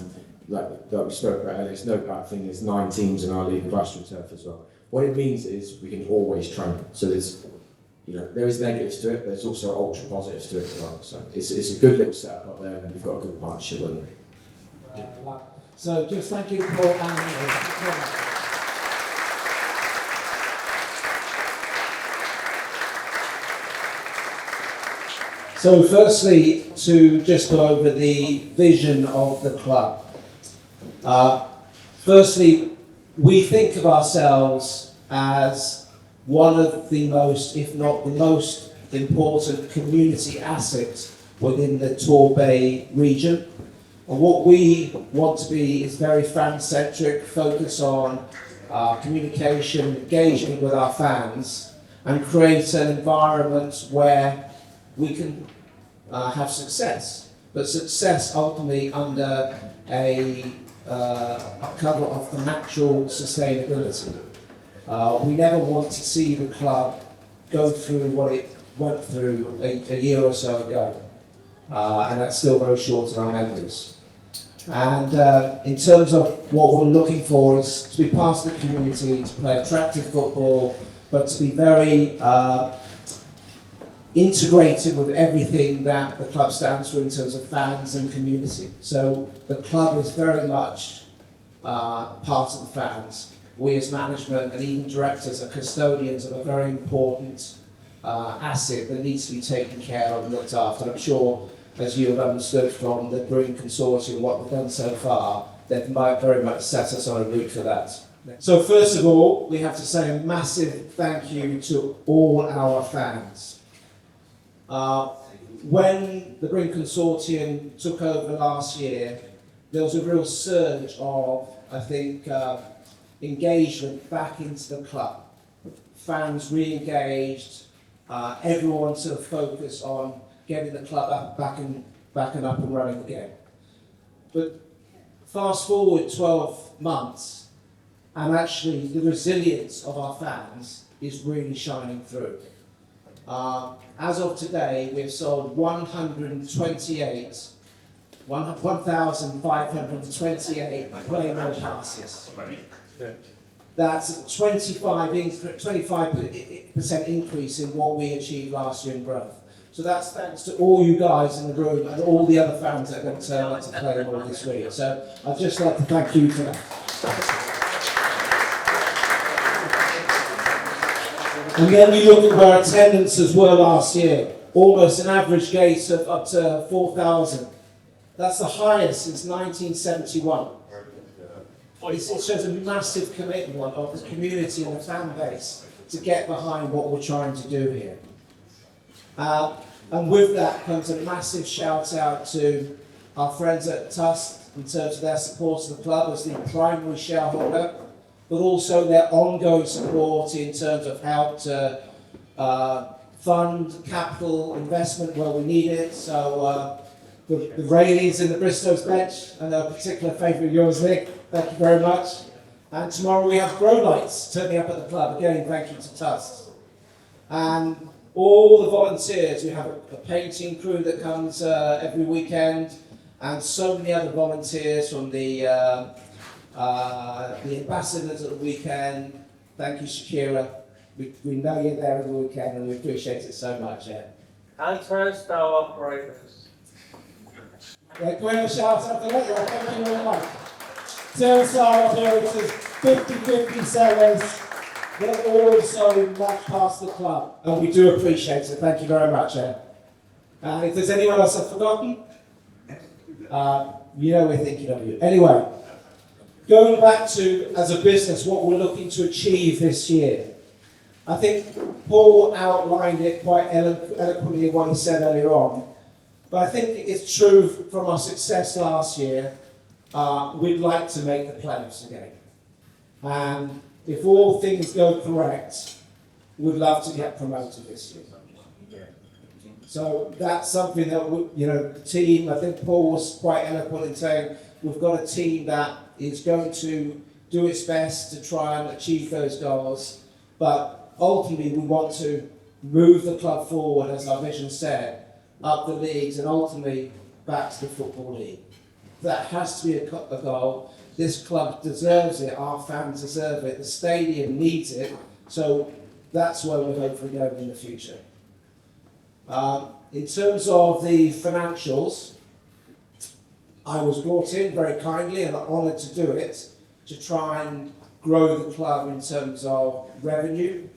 like we spoke about earlier, there's no bad thing. There's 9 teams in our league of AstroTurf as well. What it means is we can always train. So there is negatives to it, but there's also ultra positives to it as well. So it's a good little setup up there, and we've got a good partnership with them. So just thank you, Paul, and so firstly, to just go over the vision of the club. Firstly, we think of ourselves as one of the most, if not the most important community assets within the Torquay region. And what we want to be is very fan-centric, focus on communication, engagement with our fans, and create an environment where we can have success, but success ultimately under a cover of financial sustainability. We never want to see the club go through what it went through a year or so ago, and that's still very short in our memories. And in terms of what we're looking for is to be part of the community, to play attractive football, but to be very integrated with everything that the club stands for in terms of fans and community. So the club is very much part of the fans. We as management and even directors are custodians of a very important asset that needs to be taken care of and looked after. And I'm sure, as you have understood from the Green Consortium, what they've done so far, they've very much set us on a route for that. So first of all, we have to say a massive thank you to all our fans. When the Green Consortium took over last year, there was a real surge of, I think, engagement back into the club. Fans re-engaged, everyone sort of focused on getting the club back and up and running again. But fast forward 12 months, and actually the resilience of our fans is really shining through. As of today, we've sold 1,528 play mode passes. That's a 25% increase in what we achieved last year in growth. So that's thanks to all you guys in the room and all the other fans that are going to turn up to play all this week. So I'd just like to thank you for that. And then we look at where attendances were last year, almost an average gate of up to 4,000. That's the highest since 1971. It shows a massive commitment of the community and the fan base to get behind what we're trying to do here. And with that comes a massive shout out to our friends at TUFC in terms of their support of the club as the primary shareholder, but also their ongoing support in terms of how to fund capital investment where we need it. So the Rayleys and the Bristow's bench, and a particular favourite of yours, Nick, thank you very much. And tomorrow we have grow lights turning up at the club. Again, thank you to TUFC. And all the volunteers, we have a painting crew that comes every weekend, and so many other volunteers from the ambassadors at the weekend. Thank you, Shakira. We know you're there every weekend and we appreciate it so much. Yeah. And turnstile operators. Yeah, go ahead and shout out to them. Thank you very much. Turnstile operators, 50-50 sellers. They're also much past the club, and we do appreciate it. Thank you very much. If there's anyone else I've forgotten, you know we're thinking of you. Anyway, going back to, as a business, what we're looking to achieve this year. I think Paul outlined it quite eloquently in what he said earlier on, but I think it's true from our success last year, we'd like to make the playoffs again. And if all things go correct, we'd love to get promoted this year. So that's something that, the team, I think Paul was quite eloquent in saying, we've got a team that is going to do its best to try and achieve those goals, but ultimately we want to move the club forward, as our vision said, up the leagues and ultimately back to the Football League. That has to be a goal. This club deserves it, our fans deserve it, the stadium needs it, so that's where we're hopefully going in the future. In terms of the financials, I was brought in very kindly and honoured to do it, to try and grow the club in terms of revenue.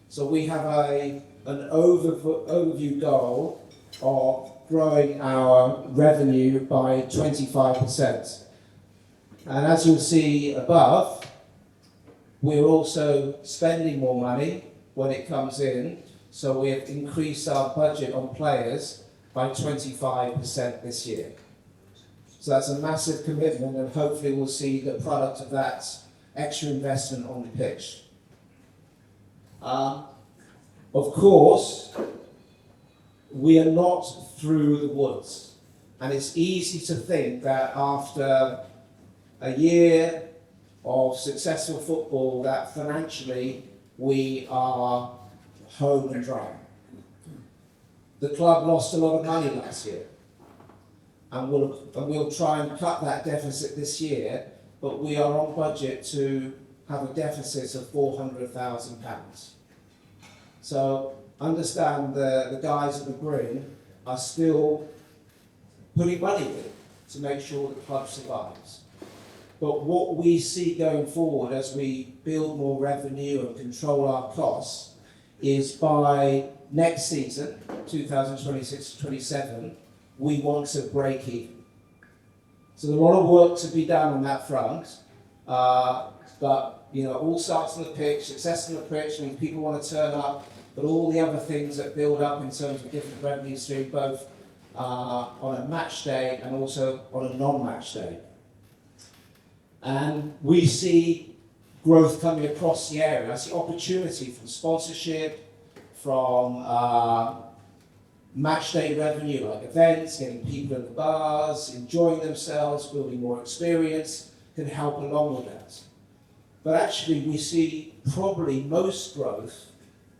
So we have an overview goal of growing our revenue by 25%. And as you'll see above, we're also spending more money when it comes in. So we have increased our budget on players by 25% this year. So that's a massive commitment, and hopefully we'll see the product of that extra investment on the pitch. Of course, we are not through the woods. And it's easy to think that after a year of successful football that financially we are home and dry. The club lost a lot of money last year, and we'll try and cut that deficit this year, but we are on budget to have a deficit of £400,000. So understand the guys at the Green are still putting money in to make sure the club survives. But what we see going forward as we build more revenue and control our costs is by next season, 2026-27, we want to break even. So there's a lot of work to be done on that front, but you know, all starts on the pitch. Success on the pitch means people want to turn up, but all the other things that build up in terms of different revenue streams, both on a match day and also on a non-match day. And we see growth coming across the area. I see opportunity from sponsorship, from match day revenue like events, getting people in the bars, enjoying themselves, building more experience, can help along with that. But actually we see probably most growth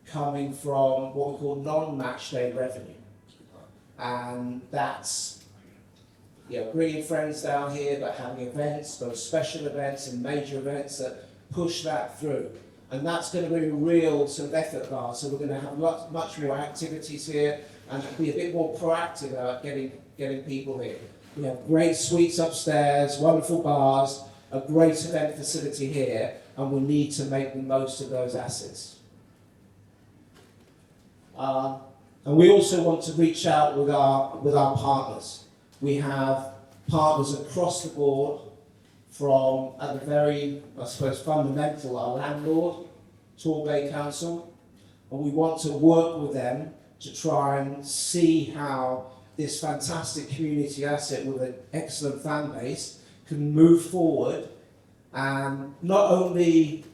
coming from what we call non-match day revenue. And that's bringing friends down here, but having events, those special events and major events that push that through. And that's going to be a real sort of effort bar. So we're going to have much more activities here and be a bit more proactive about getting people here. We have great suites upstairs, wonderful bars, a great event facility here, and we need to make the most of those assets. And we also want to reach out with our partners. We have partners across the board, from at the very, I suppose, fundamental, our landlord, Torquay Council, and we want to work with them to try and see how this fantastic community asset with an excellent fan base can move forward and not only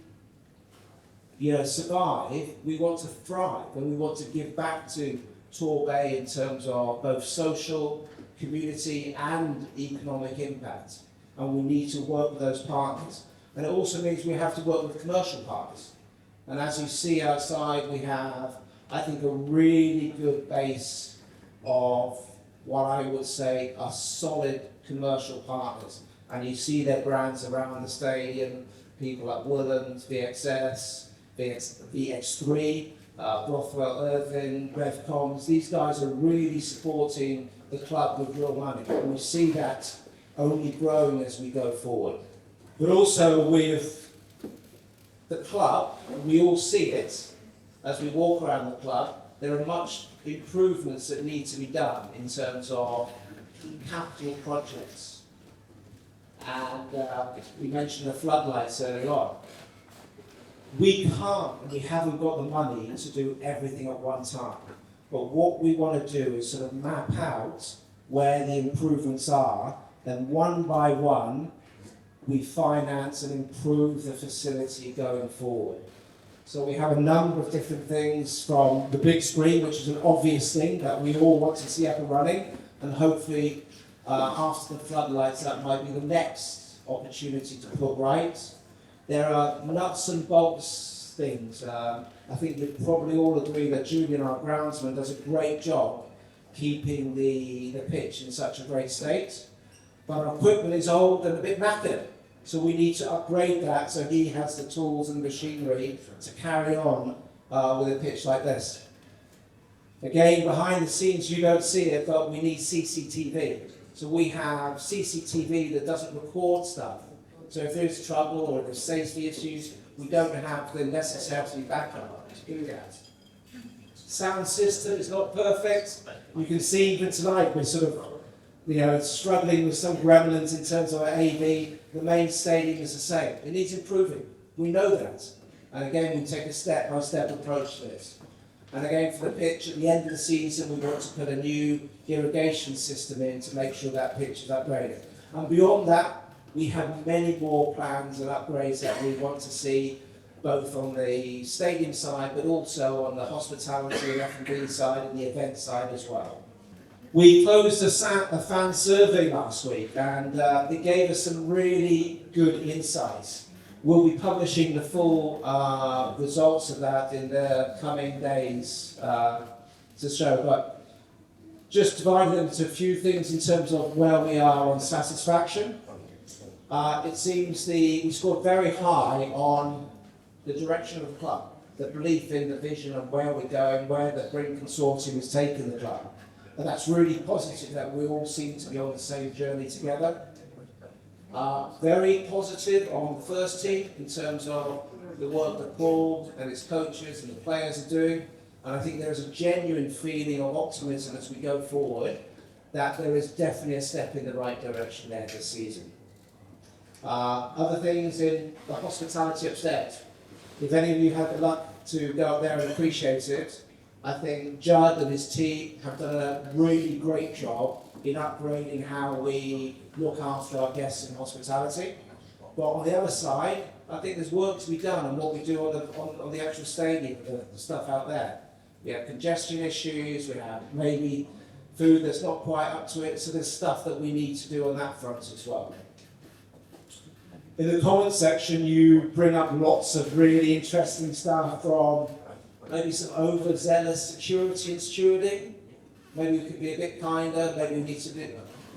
survive, we want to thrive, and we want to give back to Torquay in terms of both social, community and economic impact. And we need to work with those partners. And it also means we have to work with commercial partners. And as you see outside, we have, I think, a really good base of what I would say are solid commercial partners. And you see their brands around the stadium, people like Woodlands, VXS, VX3, Rothwell Irving, Revcoms. These guys are really supporting the club with real money. And we see that only growing as we go forward. But also with the club, we all see it as we walk around the club, there are much improvements that need to be done in terms of capital projects. And we mentioned the floodlights earlier on. We can't, and we haven't got the money to do everything at one time. But what we want to do is sort of map out where the improvements are, then one by one, we finance and improve the facility going forward. So we have a number of different things, from the big screen, which is an obvious thing that we all want to see up and running, and hopefully after the floodlights that might be the next opportunity to put right. There are nuts and bolts things. I think you probably all agree that Julian, our groundsman, does a great job keeping the pitch in such a great state. But our equipment is old and a bit knackered. So we need to upgrade that so he has the tools and machinery to carry on with a pitch like this. Again, behind the scenes you don't see it, but we need CCTV. So we have CCTV that doesn't record stuff. So if there's trouble or if there's safety issues, we don't have the necessary backup to do that. Sound system is not perfect. You can see even tonight we're sort of struggling with some gremlins in terms of our AV. The main stadium is the same. It needs improving. We know that. And again, we take a step-by-step approach to this. And again, for the pitch, at the end of the season, we want to put a new irrigation system in to make sure that pitch is upgraded. And beyond that, we have many more plans and upgrades that we want to see, both on the stadium side, but also on the hospitality and F&B side and the event side as well. We closed a fan survey last week, and it gave us some really good insights. We'll be publishing the full results of that in the coming days to show, but just dividing them into a few things in terms of where we are on satisfaction. It seems we scored very high on the direction of the club, the belief in the vision of where we're going, where the Brink Consortium is taking the club. And that's really positive that we all seem to be on the same journey together. Very positive on the first team in terms of the work that Paul and his coaches and the players are doing. And I think there is a genuine feeling of optimism as we go forward that there is definitely a step in the right direction there this season. Other things in the hospitality upstairs. If any of you had the luck to go up there and appreciate it, I think Judd and his team have done a really great job in upgrading how we look after our guests in hospitality. But on the other side, I think there's work to be done on what we do on the actual stadium, the stuff out there. We have congestion issues, we have maybe food that's not quite up to it, so there's stuff that we need to do on that front as well. In the comments section, you bring up lots of really interesting stuff from maybe some overzealous security and stewarding. Maybe we could be a bit kinder, maybe we need to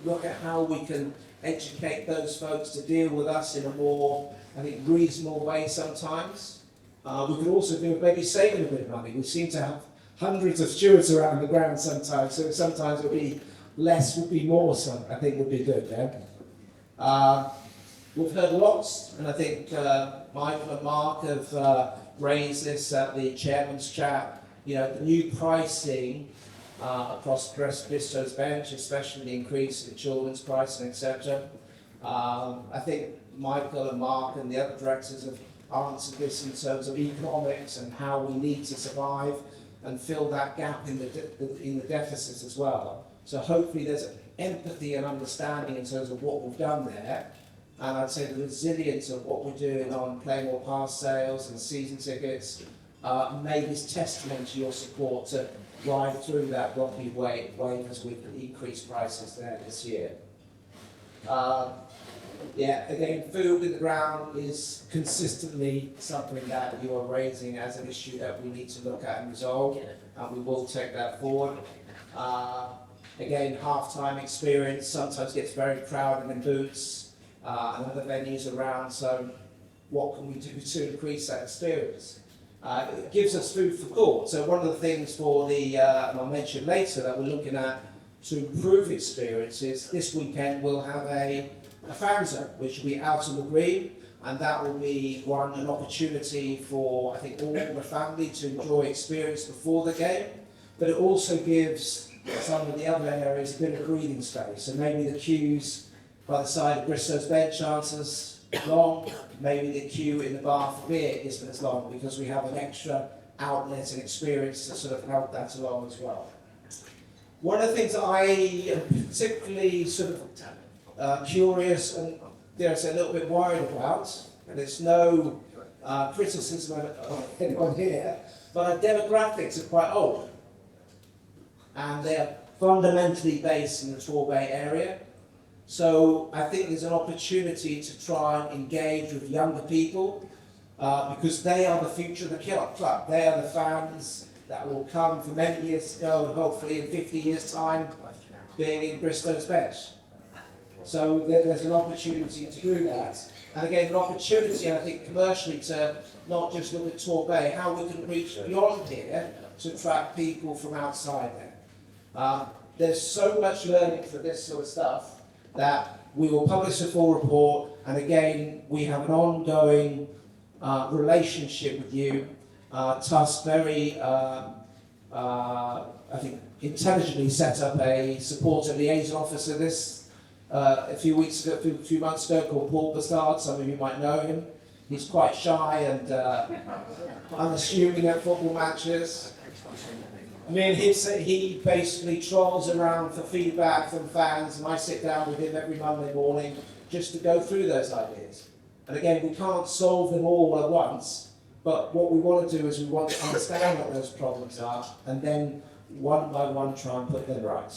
look at how we can educate those folks to deal with us in a more, I think, reasonable way sometimes. We could also do maybe saving a bit of money. We seem to have hundreds of stewards around the ground sometimes, so sometimes it would be less would be more, so I think would be good there. We've heard lots, and I think Michael and Mark have raised this at the chairman's chat. You know, the new pricing across Bristow's bench, especially the increase in children's pricing, etc. I think Michael and Mark and the other directors have answered this in terms of economics and how we need to survive and fill that gap in the deficits as well. So hopefully there's empathy and understanding in terms of what we've done there. And I'd say the resilience of what we're doing on Playmore Pass sales and season tickets maybe is testament to your support to ride through that rocky wave as we increase prices there this year. Yeah, again, food in the ground is consistently something that you are raising as an issue that we need to look at and resolve, and we will take that forward. Again, half-time experience sometimes gets very crowded in Boots and other venues around, so what can we do to increase that experience? It gives us food for thought. So one of the things for the, and I'll mention later, that we're looking at to improve experiences, this weekend we'll have a fan zone, which will be out on the green, and that will be an opportunity for, I think, all the family to enjoy experience before the game, but it also gives some of the other areas a bit of breathing space. So maybe the queues by the side of Bristow's bench aren't as long, maybe the queue in the bar for beer isn't as long, because we have an extra outlet and experience to sort of help that along as well. One of the things that I am particularly sort of curious and, dare I say, a little bit worried about, and there's no criticism of anyone here, but our demographics are quite old. And they're fundamentally based in the Torquay area. So I think there's an opportunity to try and engage with younger people because they are the future of the club. They are the fans that will come for many years to go, and hopefully in 50 years' time being in Bristow's bench. So there's an opportunity to do that. And again, an opportunity, I think, commercially to not just look at Torquay, how we can reach beyond here to attract people from outside there. There's so much learning for this sort of stuff that we will publish a full report, and again, we have an ongoing relationship with you. TUFC very, I think, intelligently set up a supporter liaison officer this a few months ago called Paul Bastard. Some of you might know him. He's quite shy and unassuming at football matches. I mean, he basically trolls around for feedback from fans, and I sit down with him every Monday morning just to go through those ideas. And again, we can't solve them all at once, but what we want to do is we want to understand what those problems are, and then one by one try and put them right.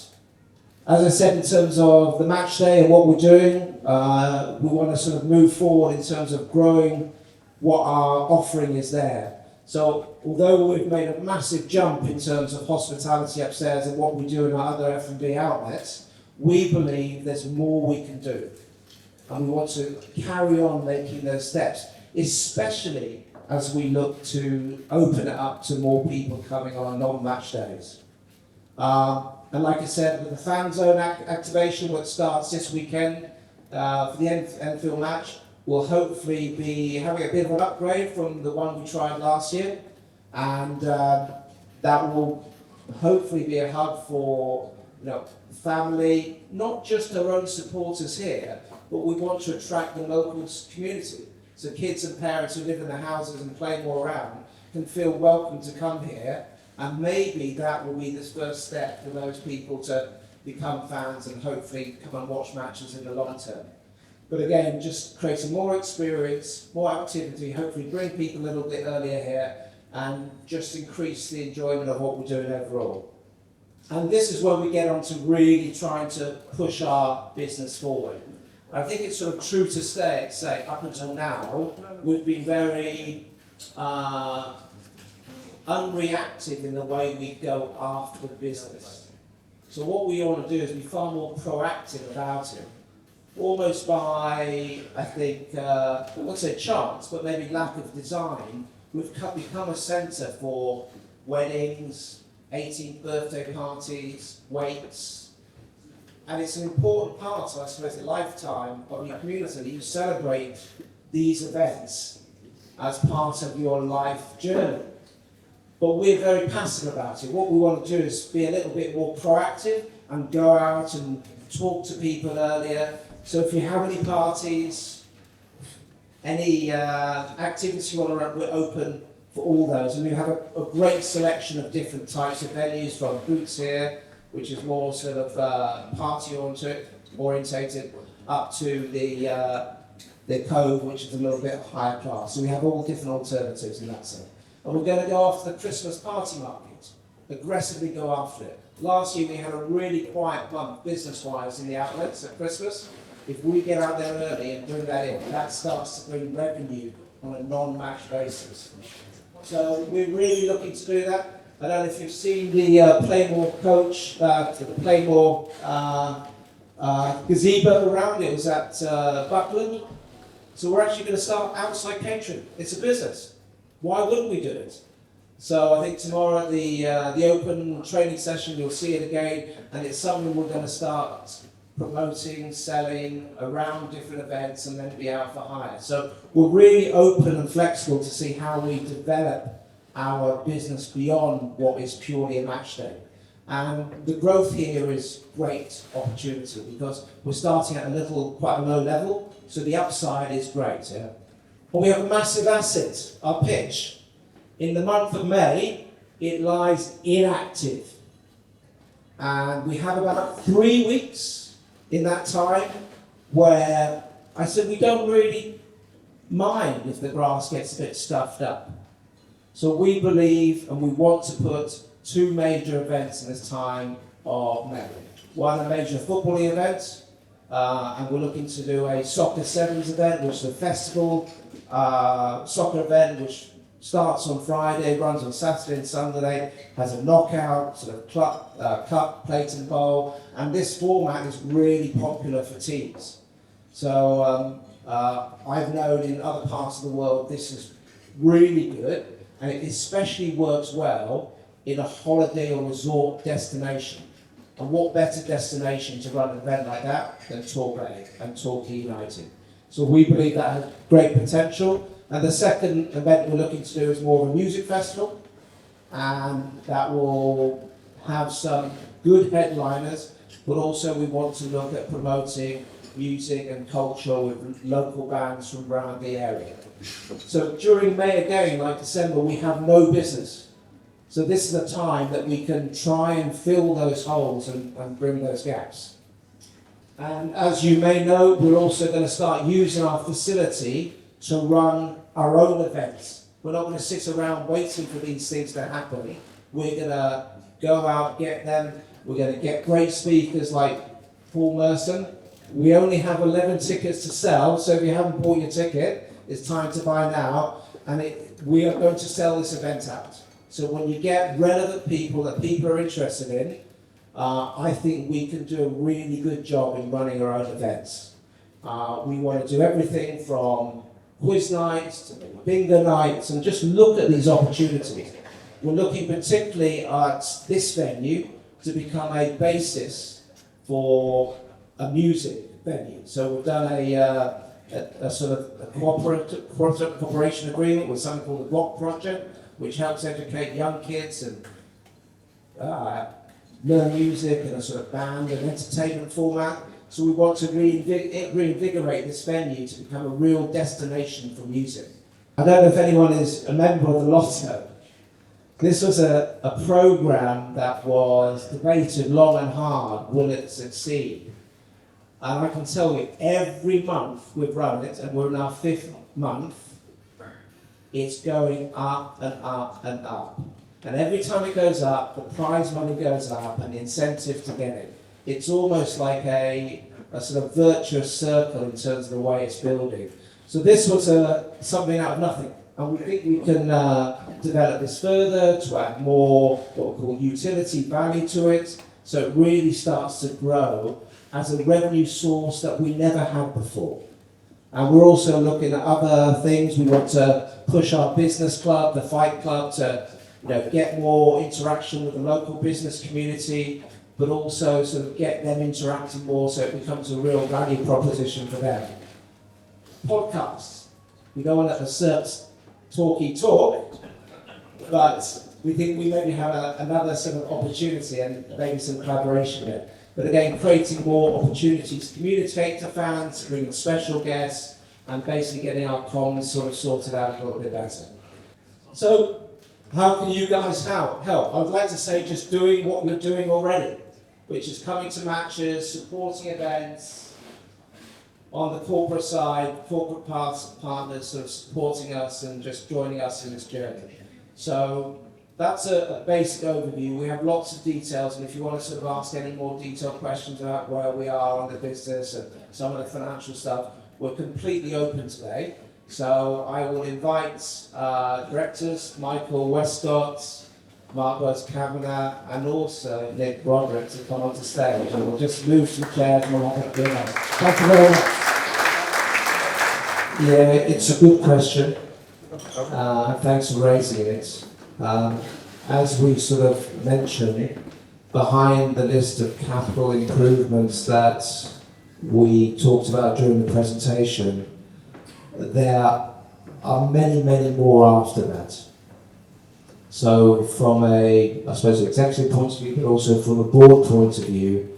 As I said, in terms of the match day and what we're doing, we want to sort of move forward in terms of growing what our offering is there. So although we've made a massive jump in terms of hospitality upstairs and what we do in our other F&B outlets, we believe there's more we can do. And we want to carry on making those steps, especially as we look to open it up to more people coming on non-match days. And like I said, with the fan zone activation, which starts this weekend, for the Enfield match will hopefully be having a bit of an upgrade from the one we tried last year, and that will hopefully be a hub for family, not just our own supporters here, but we want to attract the local community. So kids and parents who live in the houses and play more around can feel welcome to come here, and maybe that will be the first step for those people to become fans and hopefully come and watch matches in the long term. But again, just creating more experience, more activity, hopefully bring people a little bit earlier here and just increase the enjoyment of what we're doing overall. And this is where we get on to really trying to push our business forward. I think it's sort of true to say up until now, we've been very unreactive in the way we go after the business. So what we want to do is be far more proactive about it. Almost by, I think, I won't say chance, but maybe lack of design, we've become a centre for weddings, 18th birthday parties, wakes, and it's an important part, I suppose, the lifetime of your community. You celebrate these events as part of your life journey. But we're very passive about it. What we want to do is be a little bit more proactive and go out and talk to people earlier. So if you have any parties, any activities you want to run, we're open for all those. And we have a great selection of different types of venues, from Boots here, which is more sort of party orientated, up to the Cove, which is a little bit higher class. So we have all different alternatives in that sense. And we're going to go after the Christmas party market, aggressively go after it. Last year we had a really quiet month business-wise in the outlets at Christmas. If we get out there early and bring that in, that starts to bring revenue on a non-match basis. So we're really looking to do that. I don't know if you've seen the Playmore coach, the Playmore gazebo around. It was at Buckland. So we're actually going to start outside catering. It's a business. Why wouldn't we do it? So I think tomorrow at the open training session, you'll see it again, and it's something we're going to start promoting, selling around different events, and then be out for hire. So we're really open and flexible to see how we develop our business beyond what is purely a match day. And the growth here is great opportunity because we're starting at quite a low level, so the upside is great. Yeah? But we have a massive asset, our pitch. In the month of May, it lies inactive. And we have about 3 weeks in that time where I said we don't really mind if the grass gets a bit stuffed up. So we believe and we want to put 2 major events in this time of May. One, a major footballing event, and we're looking to do a Soccer Sevens event, which is a festival soccer event which starts on Friday, runs on Saturday and Sunday, has a knockout, sort of cup, plate and bowl, and this format is really popular for teams. So I've known in other parts of the world this is really good, and it especially works well in a holiday or resort destination. And what better destination to run an event like that than Torquay and Torquay United. So we believe that has great potential. And the second event we're looking to do is more of a music festival, and that will have some good headliners, but also we want to look at promoting music and culture with local bands from around the area. So during May again, like December, we have no business. So this is a time that we can try and fill those holes and bring those gaps. And as you may know, we're also going to start using our facility to run our own events. We're not going to sit around waiting for these things to happen. We're going to go out, get them. We're going to get great speakers like Paul Merson. We only have 11 tickets to sell, so if you haven't bought your ticket, it's time to buy now. And we are going to sell this event out. So when you get relevant people that people are interested in, I think we can do a really good job in running our own events. We want to do everything from quiz nights to bingo nights and just look at these opportunities. We're looking particularly at this venue to become a basis for a music venue. So we've done a sort of a cooperation agreement with something called the Block Project, which helps educate young kids and learn music in a sort of band and entertainment format. So we want to reinvigorate this venue to become a real destination for music. I don't know if anyone is a member of the Lotto. This was a programme that was debated long and hard, will it succeed? And I can tell you, every month we've run it, and we're in our 5th month, it's going up and up and up. And every time it goes up, the prize money goes up and the incentive to get it. It's almost like a sort of virtuous circle in terms of the way it's building. So this was something out of nothing. And we think we can develop this further to add more what we call utility value to it, so it really starts to grow as a revenue source that we never had before. And we're also looking at other things. We want to push our business club, the Fight Club, to get more interaction with the local business community, but also sort of get them interacting more so it becomes a real value proposition for them. Podcasts. We don't want to assert Torquay talk, but we think we maybe have another sort of opportunity and maybe some collaboration there. But again, creating more opportunities to communicate to fans, bringing special guests, and basically getting our comms sort of sorted out a little bit better. So, how can you guys help? I would like to say just doing what we're doing already, which is coming to matches, supporting events, on the corporate side, corporate partners sort of supporting us and just joining us in this journey. So that's a basic overview. We have lots of details, and if you want to sort of ask any more detailed questions about where we are on the business and some of the financial stuff, we're completely open today. So I will invite directors, Michael Westcott, Mark Kavanagh, and also Nick Roderick to come onto stage, and we'll just move some chairs and we'll have a dinner. Thank you very much. Yeah, it's a good question. Thanks for raising it. As we sort of mentioned, behind the list of capital improvements that we talked about during the presentation, there are many, many more after that. So from a, I suppose, executive point of view, but also from a board point of view,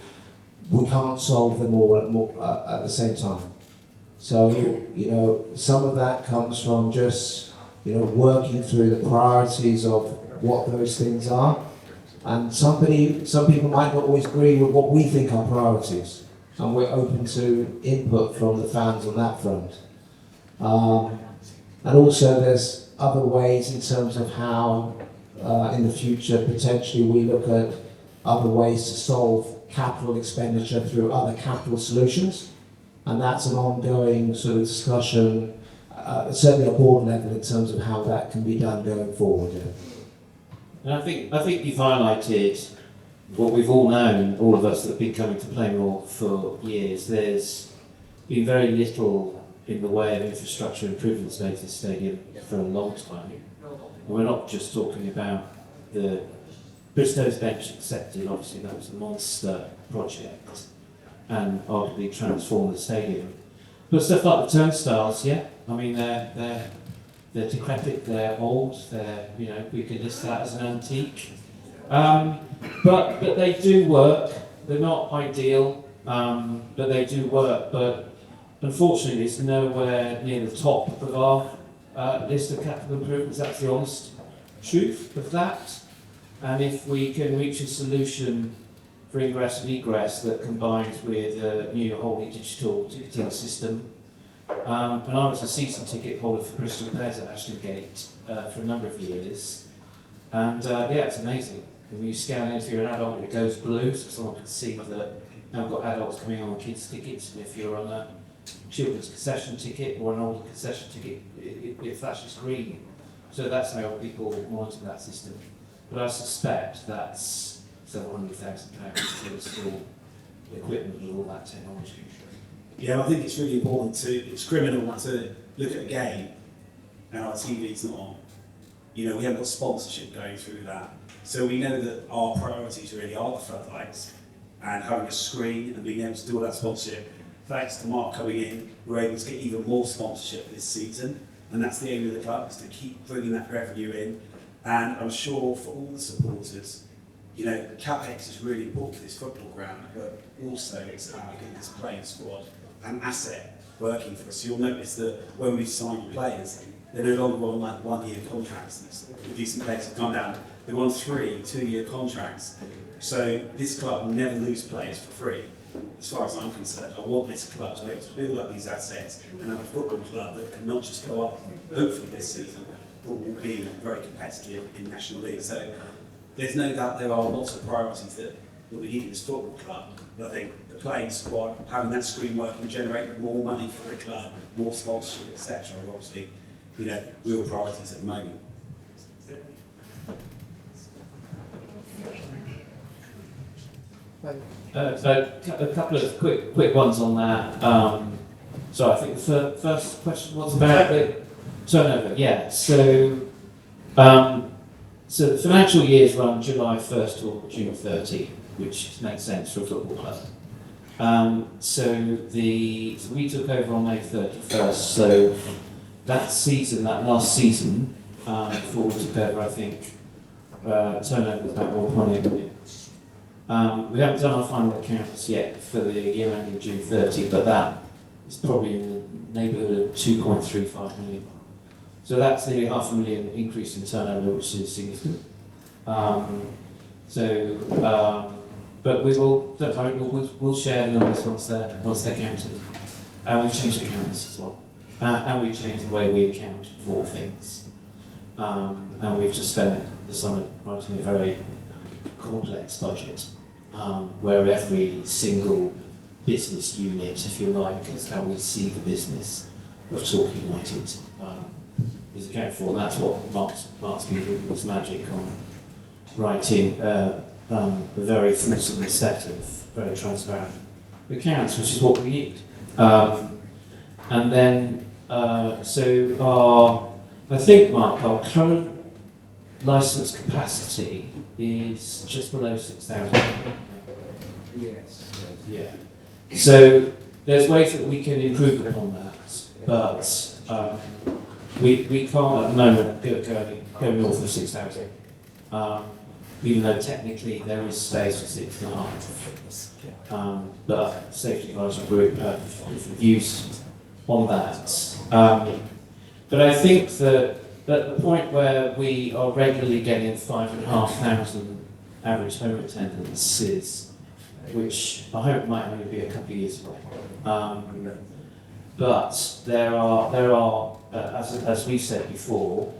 we can't solve them all at the same time. So, some of that comes from just, working through the priorities of what those things are. And some people might not always agree with what we think are priorities. And we're open to input from the fans on that front. And also there's other ways in terms of how in the future potentially we look at other ways to solve capital expenditure through other capital solutions. And that's an ongoing sort of discussion, certainly at board level, in terms of how that can be done going forward. Yeah. And I think you've highlighted what we've all known, all of us that have been coming to Plainmoor for years. There's been very little in the way of infrastructure improvements made to the stadium for a long time. And we're not just talking about the Bristow's bench accepted, obviously that was a monster project and arguably transformed the stadium. But stuff like the turnstiles, yeah, I mean they're decrepit, they're old, we could list that as an antique. But they do work. They're not ideal, but they do work. But unfortunately, it's nowhere near the top of our list of capital improvements. That's the honest truth of that. And if we can reach a solution for ingress and egress that combines with a new wholly digital ticketing system. And I was a season ticket holder for Bristol Bears at Ashton Gate for a number of years. And it's amazing. When you scan in, if you're an adult, it goes blue, so someone can see that now we've got adults coming on kids' tickets. And if you're on a children's concession ticket or an older concession ticket, it flashes green. So that's how people monitor that system. But I suspect that's several £100,000 to install equipment with all that technology. Yeah, I think it's really important it's criminal to look at a game and our TV's not on. We haven't got sponsorship going through that. So we know that our priorities really are the floodlights and having a screen and being able to do all that sponsorship. thanks to Mark coming in, we're able to get even more sponsorship this season, and that's the aim of the club, is to keep bringing that revenue in. And I'm sure for all the supporters, you know, CapEx is really important for this football ground, but also it's how we get this playing squad and asset working for us. So you'll notice that when we sign players, they're no longer on like 1-year contracts. The decent players have gone down. They're on 3 2-year contracts. So this club will never lose players for free. As far as I'm concerned, I want this club to be able to build up these assets and have a football club that can not just go up, hopefully this season, but will be very competitive in National League. So there's no doubt there are lots of priorities that we need in this football club. But I think the playing squad, having that screen working, generating more money for the club, more sponsorship, etc. are obviously, you know, real priorities at the moment. So a couple of quick ones on that. So I think the first question was about the turnover. Yeah. So so the financial years run July 1st to June 30, which makes sense for a football club. So we took over on May 31st. So that season, that last season, before we took over, I think turnover was about 1.8 million. We haven't done our final accounts yet for the year ending June 30, but that is probably in the neighbourhood of 2.35 million. So that's nearly £500,000 increase in turnover, which is significant. But we will, don't worry, we'll share the numbers once they're counted. And we've changed accounts as well. And we've changed the way we account for things. And we've just spent the summer writing a very complex budget, where every single business unit, if you like, is how we see the business of Torquay United, is accounted for. And that's what Mark's been doing his magic on writing a very fulsome set of very transparent accounts, which is what we need. And then, I think, Mark, our current licence capacity is just below 6,000. Yes. Yeah. So there's ways that we can improve upon that, but we can't at the moment go north of 6,000. Even though technically there is space for 6.5. But Safety Advisory Group have different views on that. But I think that at the point where we are regularly getting 5,500 average home attendances, which I hope might only be a couple of years away. But there are as we said before,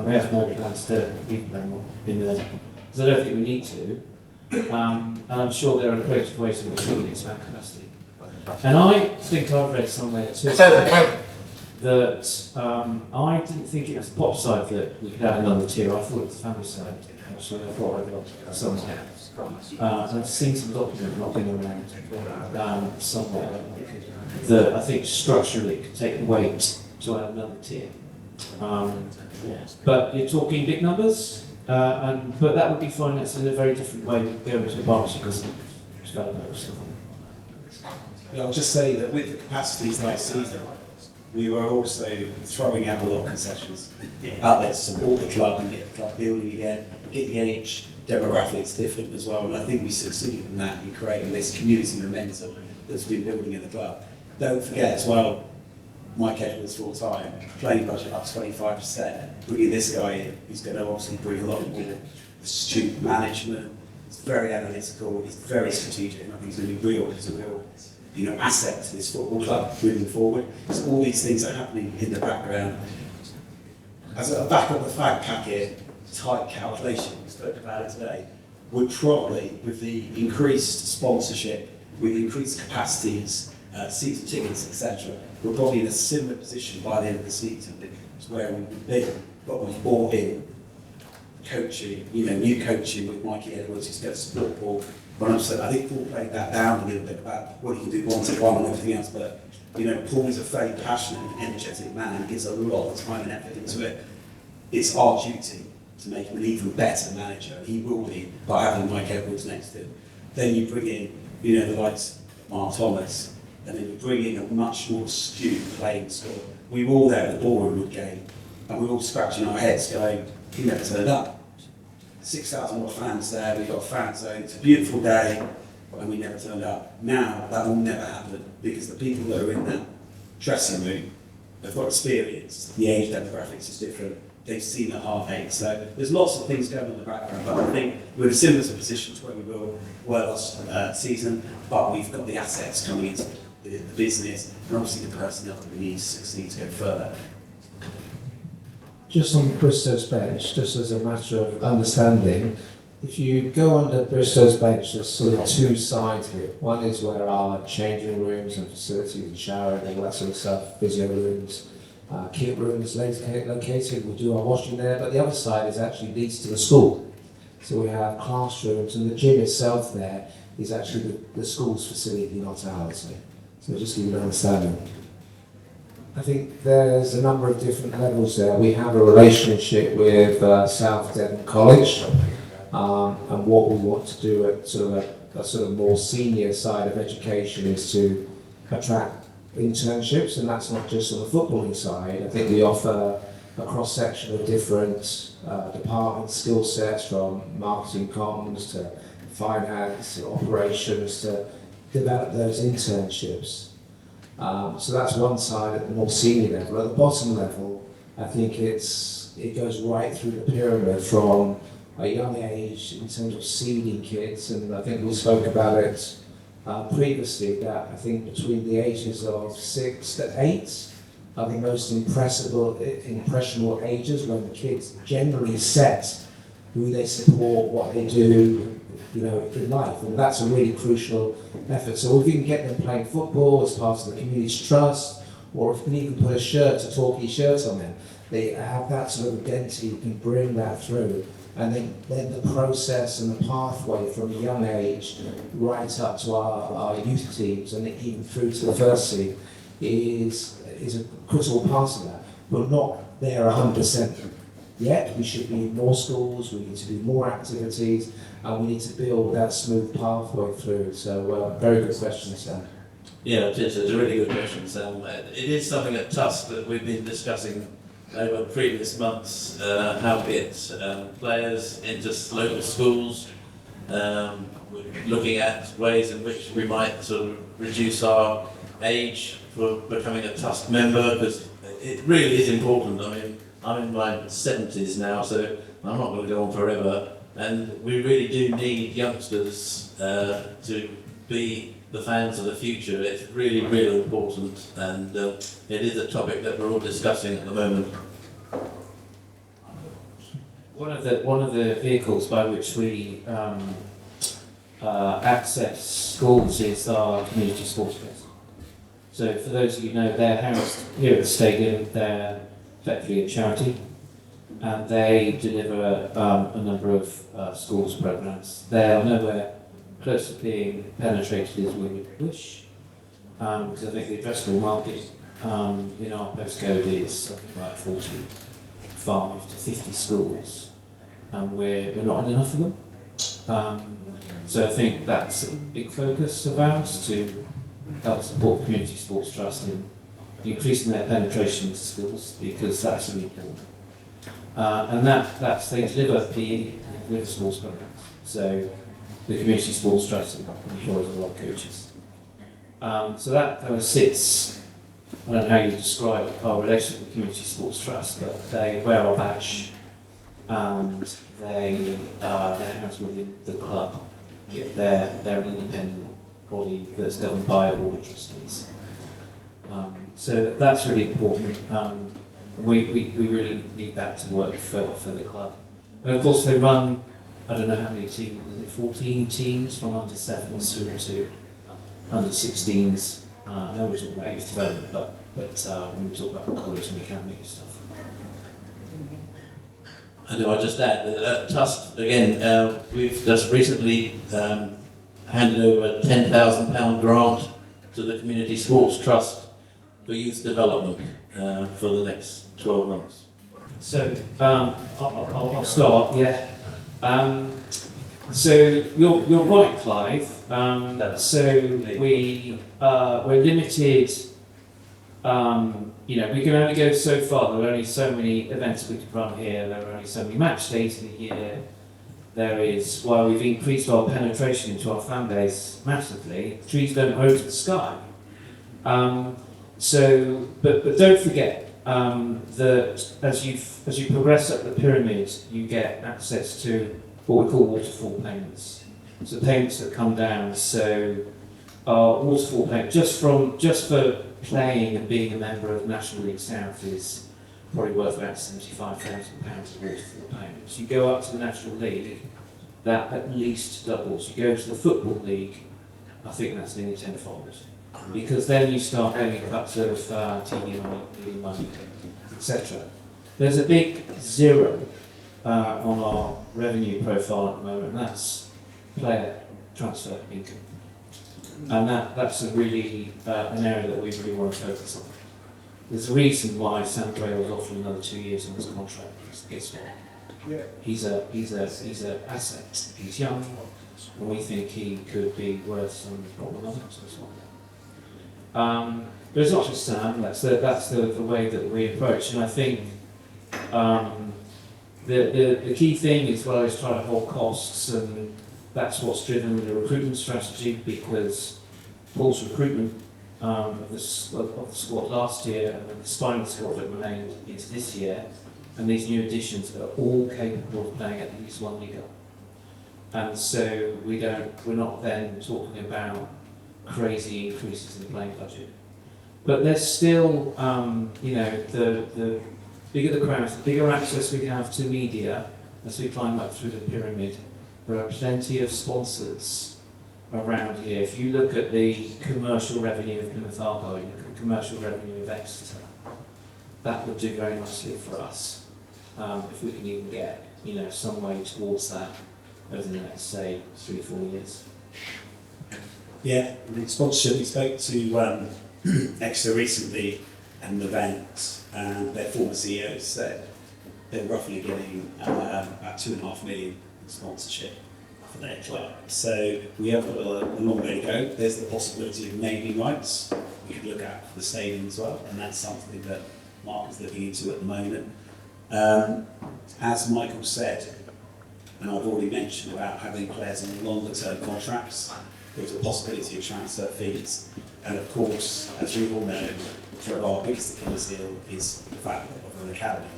we have more plans to keep them in there, because I don't think we need to. And I'm sure there are creative ways in which we can expand capacity. And I think I've read somewhere too that I didn't think it was the pop side that we could add another tier. I thought it was the family side. Actually, I thought I got somewhere. I've seen some document knocking around somewhere that I think structurally could take the weight to add another tier. But you're talking big numbers, but that would be financed in a very different way. We go into a partnership because it's got to stuff. Yeah, I'll just say that with the capacities last season, we were also throwing out a lot of concessions out there to support the club and get the club building again, get the age demographics different as well. And I think we succeeded in that in creating this community momentum that's been building in the club. Don't forget as well, Mike Edwards full time, playing budget up 25%, bringing this guy in, who's going to obviously bring a lot more astute management. He's very analytical, he's very strategic, and I think he's going to be he's a real asset to this football club moving forward. So all these things are happening in the background. As a back of the fact packet type calculation, we spoke about it today, would probably, with the increased sponsorship, with increased capacities, season tickets, etc., we're probably in a similar position by the end of the season to where we would be. But we've brought in coaching, new coaching with Mikey Edwards, who's going to support Paul. But I think Paul played that down a little bit about what he can do one-to-one and everything else. But Paul's a very passionate and energetic man. He gives a lot of time and effort into it. It's our duty to make him an even better manager, and he will be by having Mike Edwards next to him. Then you bring in, the likes of Mark Thomas, and then you bring in a much more astute playing squad. We were all there at the Bournemouth game, and we were all scratching our heads going, he never turned up. 6,000 more fans there, we've got fans saying it's a beautiful day, and we never turned up. Now, that will never happen, because the people that are in that dressing room have got experience. The age demographics is different. They've seen the heartache. So there's lots of things going on in the background, but I think we're in a similar position to where we were last season, but we've got the assets coming into the business, and obviously the personnel that we need to succeed to go further. Just on Bristow's bench, just as a matter of understanding, if you go under Bristow's bench, there's sort of two sides of it. One is where our changing rooms and facilities and shower and all that sort of stuff, physio rooms, kit rooms located, we do our washing there, but the other side is actually leads to the school. So we have classrooms, and the gym itself there is actually the school's facility, not ours. So just give you an understanding. I think there's a number of different levels there. We have a relationship with South Devon College, and what we want to do at sort of more senior side of education is to attract internships, and that's not just on the footballing side. I think we offer a cross-section of different department skill sets, from marketing comms to finance to operations, to develop those internships. So that's one side at the more senior level. At the bottom level, I think it goes right through the pyramid from a young age in terms of seeding kids, and I think we spoke about it previously, that I think between the ages of 6 to 8 are the most impressionable ages, when the kids generally set who they support, what they do, in life, and that's a really crucial effort. So if you can get them playing football as part of the community trust, or if you can even put a Torquay shirt on them, they have that sort of identity, you can bring that through, and then the process and the pathway from a young age right up to our youth teams and even through to the first team is a critical part of that. We're not there 100% yet. We should be in more schools, we need to do more activities, and we need to build that smooth pathway through. So, very good question, Sam. Yeah, it's a really good question, Sam. It is something at TUFC that we've been discussing over previous months, how we get players into local schools. We're looking at ways in which we might sort of reduce our age for becoming a TUFC member, because it really is important. I mean, I'm in my 70s now, so I'm not going to go on forever. And we really do need youngsters to be the fans of the future. It's really, really important, and it is a topic that we're all discussing at the moment. One of the vehicles by which we access schools is our community sports fest. So for those of you who know, they're housed here at the stadium. They're effectively a charity, and they deliver a number of schools programs. They are nowhere close to being penetrated as we would wish, because I think the addressable market in our postcode is something like 45 to 50 schools, and we're not in enough of them. So I think that's a big focus of ours, to help support Community Sports Trust in increasing their penetration into schools, because that's really important. And that's they deliver PE with sports programs. So the Community Sports Trust employs a lot of coaches. So that kind of sits, I don't know how you describe our relationship with the Community Sports Trust, but they wear our badge, and they're housed within the club. They're an independent body that's governed by a board of trustees. So that's really important. We really need that to work for the club. And of course they run, I don't know how many teams, is it 14 teams from under 7s through to under 16s. I know we're talking about youth development, but when we talk about college and academy stuff. And I just add that at TUFC, again, we've just recently handed over a £10,000 grant to the Community Sports Trust for youth development for the next 12 months. So I'll start, yeah. So you're right, Clive. So we're limited. We can only go so far. There are only so many events we can run here. There are only so many match days in a year. While we've increased our penetration into our fan base massively, trees don't grow to the sky. But don't forget that as you progress up the pyramid, you get access to what we call waterfall payments. So payments that come down. So our waterfall payment just for playing and being a member of National League South is probably worth about £75,000 of waterfall payments. You go up to the National League, that at least doubles. You go to the Football League, I think that's nearly tenfold. Because then you start getting cuts of TV money, etc. There's a big zero on our revenue profile at the moment, and that's player transfer income. And that's a really an area that we really want to focus on. There's a reason why Sam Gray was offered another 2 years on his contract. Guess what? Yeah. He's an asset. He's young, and we think he could be worth some probably money as well. But it's not just Sam. That's the way that we approach, and I think the key thing as well is trying to hold costs, and that's what's driven the recruitment strategy, because Paul's recruitment of the squad last year and then the spinal squad that remained into this year, and these new additions are all capable of playing at least one league up. And so we're not then talking about crazy increases in the playing budget. But there's still, the bigger the crowds, the bigger access we have to media as we climb up through the pyramid. There are plenty of sponsors around here. If you look at the commercial revenue of Plymouth Argyle, you look at the commercial revenue of Exeter, that would do very nicely for us if we can even get some way towards that over the next, say, 3 or 4 years. Yeah, the sponsorship, we spoke to Exeter recently at an event, and their former CEO said they're roughly getting about £2.5 million in sponsorship for their club. So we have a long way to go. There's the possibility of naming rights we could look at for the stadium as well, and that's something that Mark is looking into at the moment. As Michael said, and I've already mentioned about having players on longer term contracts, there's a possibility of transfer fees. And of course, as we all know, one of our biggest Achilles heel is the fact of an academy.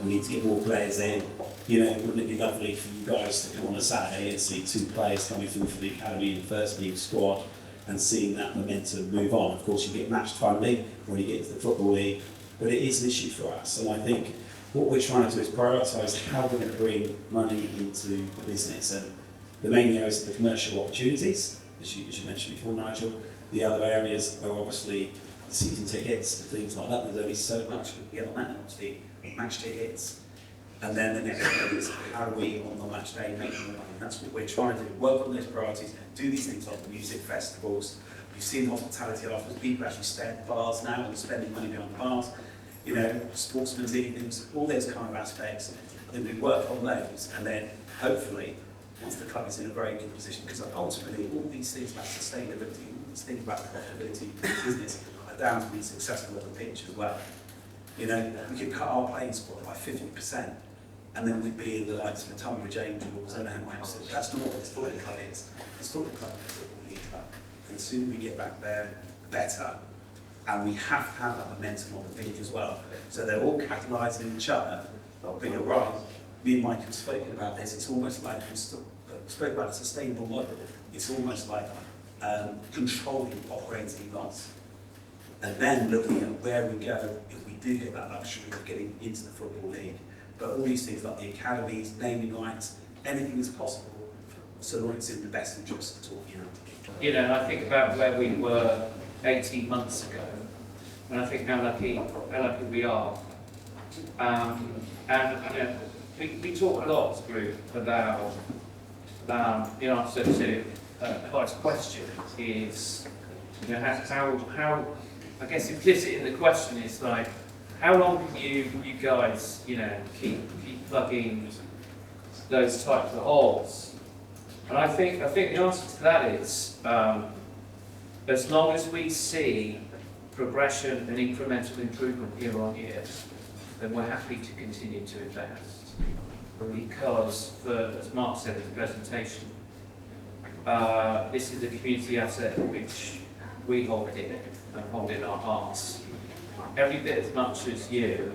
We need to get more players in. Wouldn't it be lovely for you guys to come on a Saturday and see 2 players coming through for the academy in the first league squad and seeing that momentum move on? Of course, you get match funding when you get to the Football League, but it is an issue for us. And I think what we're trying to do is prioritise how we're going to bring money into the business. And the main areas are the commercial opportunities, as you mentioned before, Nigel. The other areas are obviously the season tickets and things like that. There's only so much we can get on that, obviously, match tickets. And then the next thing is how do we, on the match day, make more money? And that's what we're trying to do, work on those priorities, do these things like the music festivals. You've seen the hospitality offers, people actually stay at the bars now and spending money behind the bars. Sportsmen's evenings, all those kind of aspects. I think we work on those, and then hopefully, once the club is in a very good position, because ultimately all these things about sustainability, all these things about profitability of the business are down to being successful at the pitch as well. We could cut our playing squad by 50%, and then we'd be in the likes of the Tunbridge Angels and Hampstead. That's not what this football club is. This football club is a football league club. And the sooner we get back there, the better. And we have to have that momentum on the pitch as well. So they're all catalysing each other, not being a right. Me and Mike have spoken about this. It's almost like we spoke about a sustainable model. It's almost like controlling operating loss. And then looking at where we go if we do get that luxury of getting into the Football League. But all these things like the academies, naming rights, anything is possible, so long as it's in the best interest of Torquay. I think about where we were 18 months ago, and I think how lucky we are. We talk a lot as a group about the answer to Clyde's question is, how I guess implicit in the question is like, how long can you guys keep plugging those types of holes And I think the answer to that is, as long as we see progression and incremental improvement year on year, then we're happy to continue to invest. Because, as Mark said in the presentation, this is a community asset which we hold dear and hold in our hearts every bit as much as you.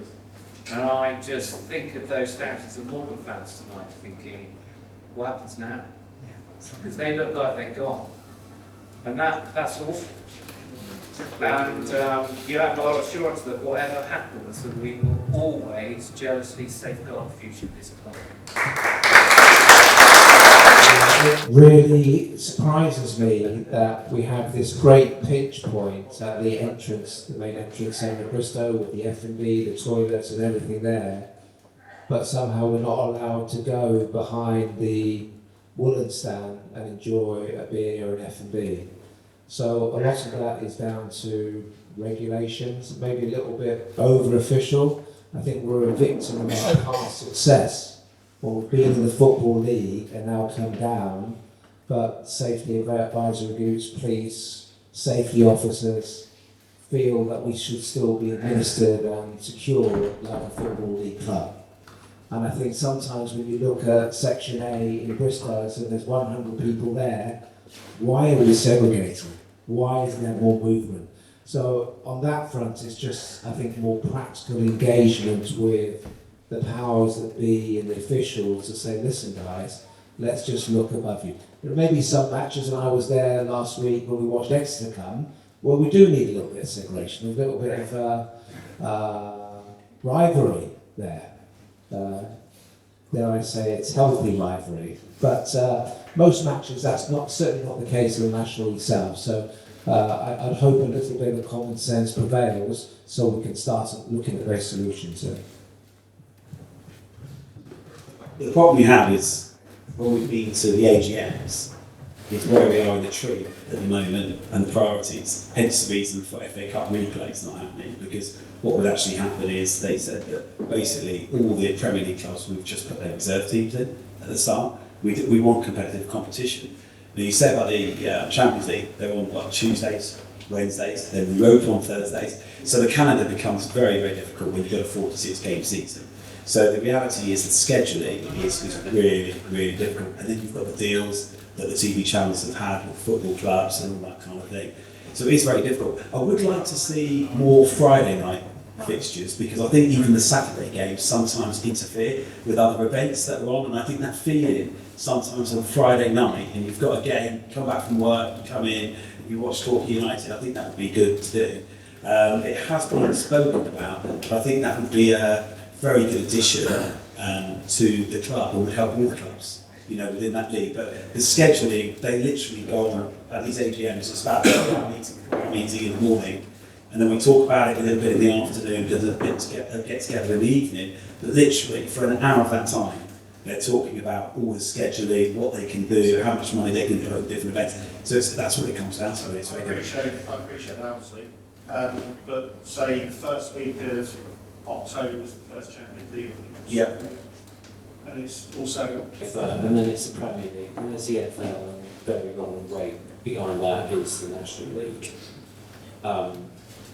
And I just think of those thousands of Morgan fans tonight thinking, what happens now? Because they look like they're gone. And that's awful. And you have our assurance that whatever happens, that we will always jealously safeguard the future of this club. It really surprises me that we have this great pinch point at the entrance, the main entrance centre of Bristol, with the F&B, the toilets and everything there, but somehow we're not allowed to go behind the woolen stand and enjoy a beer or an F&B. So a lot of that is down to regulations, maybe a little bit over-official. I think we're a victim of our past success. Well, we've been in the Football League and now come down, but safety advisory groups, police, safety officers feel that we should still be administered and secure like a Football League club. And I think sometimes when you look at Section A in Bristol and there's 100 people there, why are we segregating? Why isn't there more movement? So on that front, it's just, I think, more practical engagement with the powers that be and the officials to say, listen guys, let's just look above you. There may be some matches, and I was there last week when we watched Exeter come, where we do need a little bit of separation, a little bit of rivalry there. Dare I say it's healthy rivalry. But most matches, that's certainly not the case in the National League South. So I'd hope a little bit of common sense prevails so we can start looking at those solutions here. The problem we have is, when we've been to the AGMs, is where we are in the tree at the moment and the priorities. Hence the reason for FA Cup replays not happening, because what would actually happen is they said that basically all the Premier League clubs would just put their reserve teams in at the start. We want competitive competition. Now you say about the Champions League, they're on Tuesdays, Wednesdays, then Europa on Thursdays. So the calendar becomes very, very difficult when you've got a 46 game season. So the reality is that scheduling is really, really difficult. And then you've got the deals that the TV channels have had with football clubs and all that kind of thing. So it is very difficult. I would like to see more Friday night fixtures, because I think even the Saturday games sometimes interfere with other events that are on, and I think that feeling sometimes on Friday night, and you've got a game, you come back from work, you come in, you watch Torquay United, I think that would be good to do. It has been spoken about, but I think that would be a very good addition to the club, and would help all the clubs, you know, within that league. But the scheduling, they literally go on at these AGMs, it's about a meeting in the morning, and then we talk about it a little bit in the afternoon, there's a bit to get together in the evening, but literally for an hour of that time, they're talking about all the scheduling, what they can do, how much money they can put on different events. So that's what it comes down to. It's very I appreciate that, obviously. But say the first week of October was the first Champions League. Yeah. And it's also... And then it's the Premier League, and there's the FL, and very long way behind that is the National League.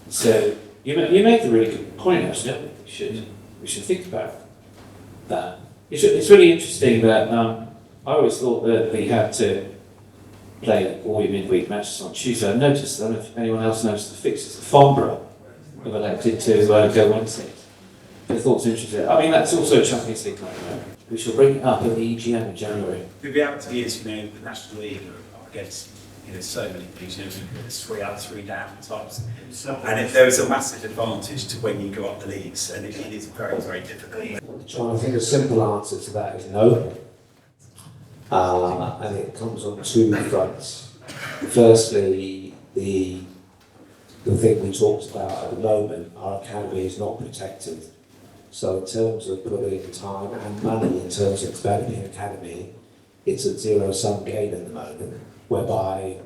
So you make a really good point, actually. We should think about that. It's really interesting that I always thought that we had to play all your midweek matches on Tuesday. I noticed, I don't know if anyone else noticed the fixtures. The Farnborough have elected to go Wednesday. The thoughts interesting. I mean, that's also a Champions League night. We shall bring it up at the EGM in January. The reality is, you know, the National League are up against, you know, so many things, you know, it's 3 up, 3 down types. And if there is a massive advantage to when you go up the leagues, and it is very, very difficult. I think a simple answer to that is no. And it comes on two fronts. Firstly, the thing we talked about at the moment, our academy is not protected. So in terms of putting time and money in terms of developing an academy, it's a zero-sum game at the moment, whereby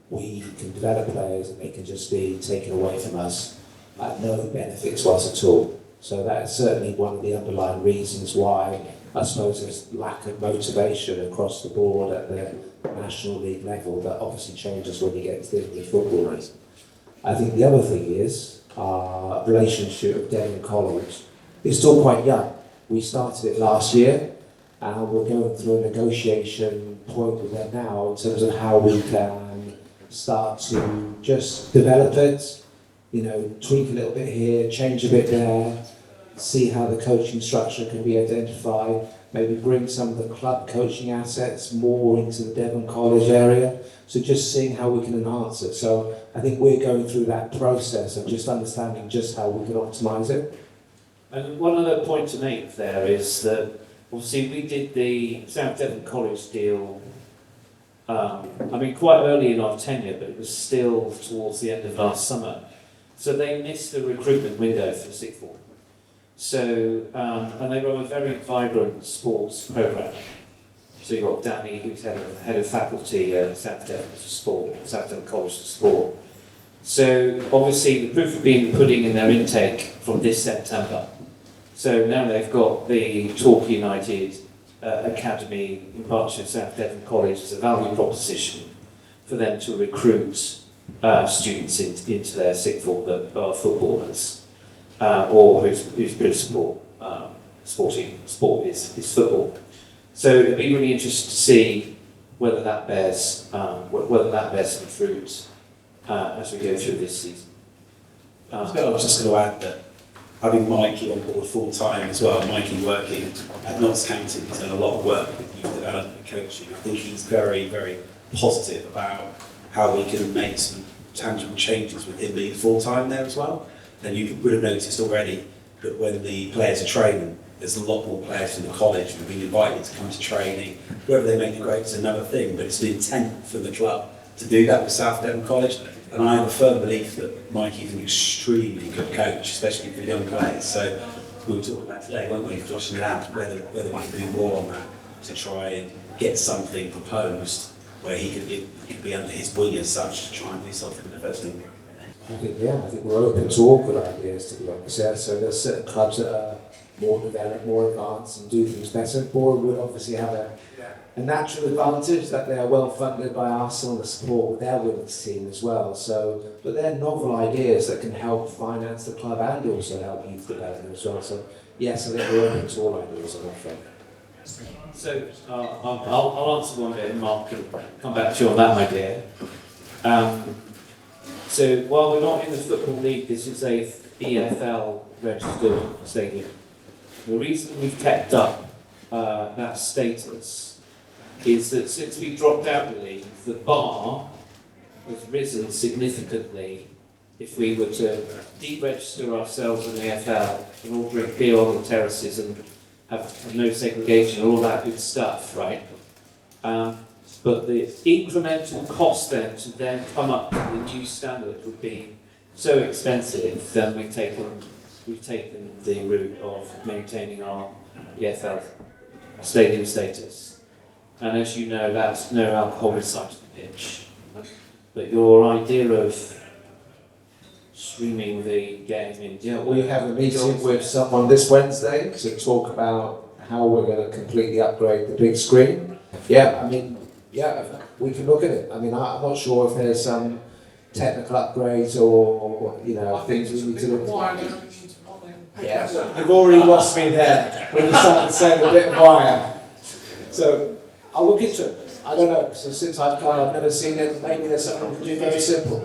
we can develop players and they can just be taken away from us at no benefit to us at all. So that is certainly one of the underlying reasons why I suppose there's lack of motivation across the board at the National League level that obviously changes when you get to the footballers. I think the other thing is our relationship with Devon College is still quite young. We started it last year and we're going through a negotiation point with them now in terms of how we can start to just develop it, you know, tweak a little bit here, change a bit there, see how the coaching structure can be identified, maybe bring some of the club coaching assets more into the Devon College area. So just seeing how we can enhance it. So I think we're going through that process of just understanding just how we can optimise it. And one other point to make there is that obviously we did the South Devon College deal, quite early in our tenure, but it was still towards the end of last summer. So they missed the recruitment window for sixth form. So, and they run a very vibrant sports programme. So you've got Danny, who's head of faculty at South Devon College for Sport. So obviously the proof of being putting in their intake from this September. So now they've got the Torquay United Academy in partnership with South Devon College as a value proposition for them to recruit students into their sixth form that are footballers. Or who's good at sport. Sport is football. So it'd be really interesting to see whether that bears some fruit as we go through this season. I was just going to add that having Mikey on board full time as well, Mikey working at Notts County, he's done a lot of work with youth development and coaching. I think he's very, very positive about how we can make some tangible changes with him being full time there as well. And you would have noticed already that when the players are training, there's a lot more players from the college who've been invited to come to training. Whether they make the grade is another thing, but it's the intent for the club to do that with South Devon College. And I have a firm belief that Mikey's an extremely good coach, especially for young players. So we were talking about today, weren't we, Josh and Lab, whether we can do more on that to try and get something proposed where he could be under his wing as such to try and do something in the first team. I think we're open to all good ideas, to be honest. Yeah, so there's certain clubs that are more developed, more advanced, and do things better. Borough would obviously have a natural advantage that they are well funded by Arsenal, the support with their women's team as well. So, but they're novel ideas that can help finance the club and also help youth development as well. So, yes, I think we're open to all ideas, I'm afraid. So I'll answer one bit, and Mark can come back to you on that idea. So while we're not in the Football League, this is a EFL registered stadium. The reason we've kept up that status is that since we dropped out of the league, the bar has risen significantly if we were to deregister ourselves in the EFL and all drink beer on the terraces and have no segregation and all that good stuff, right? But the incremental cost then to then come up to the new standard would be so expensive. Then we've taken the route of maintaining our EFL stadium status. And as you know, that's no alcohol inside the pitch. But your idea of streaming the game in... Yeah, we have a meeting with someone this Wednesday to talk about how we're going to completely upgrade the big screen. Yeah, we can look at it. I'm not sure if there's some technical upgrades or things we need to look at. Yeah, you've already lost me there when you started saying a bit of wire. So I'll look into it. I don't know. So since I've never seen it. Maybe there's something we can do very simple.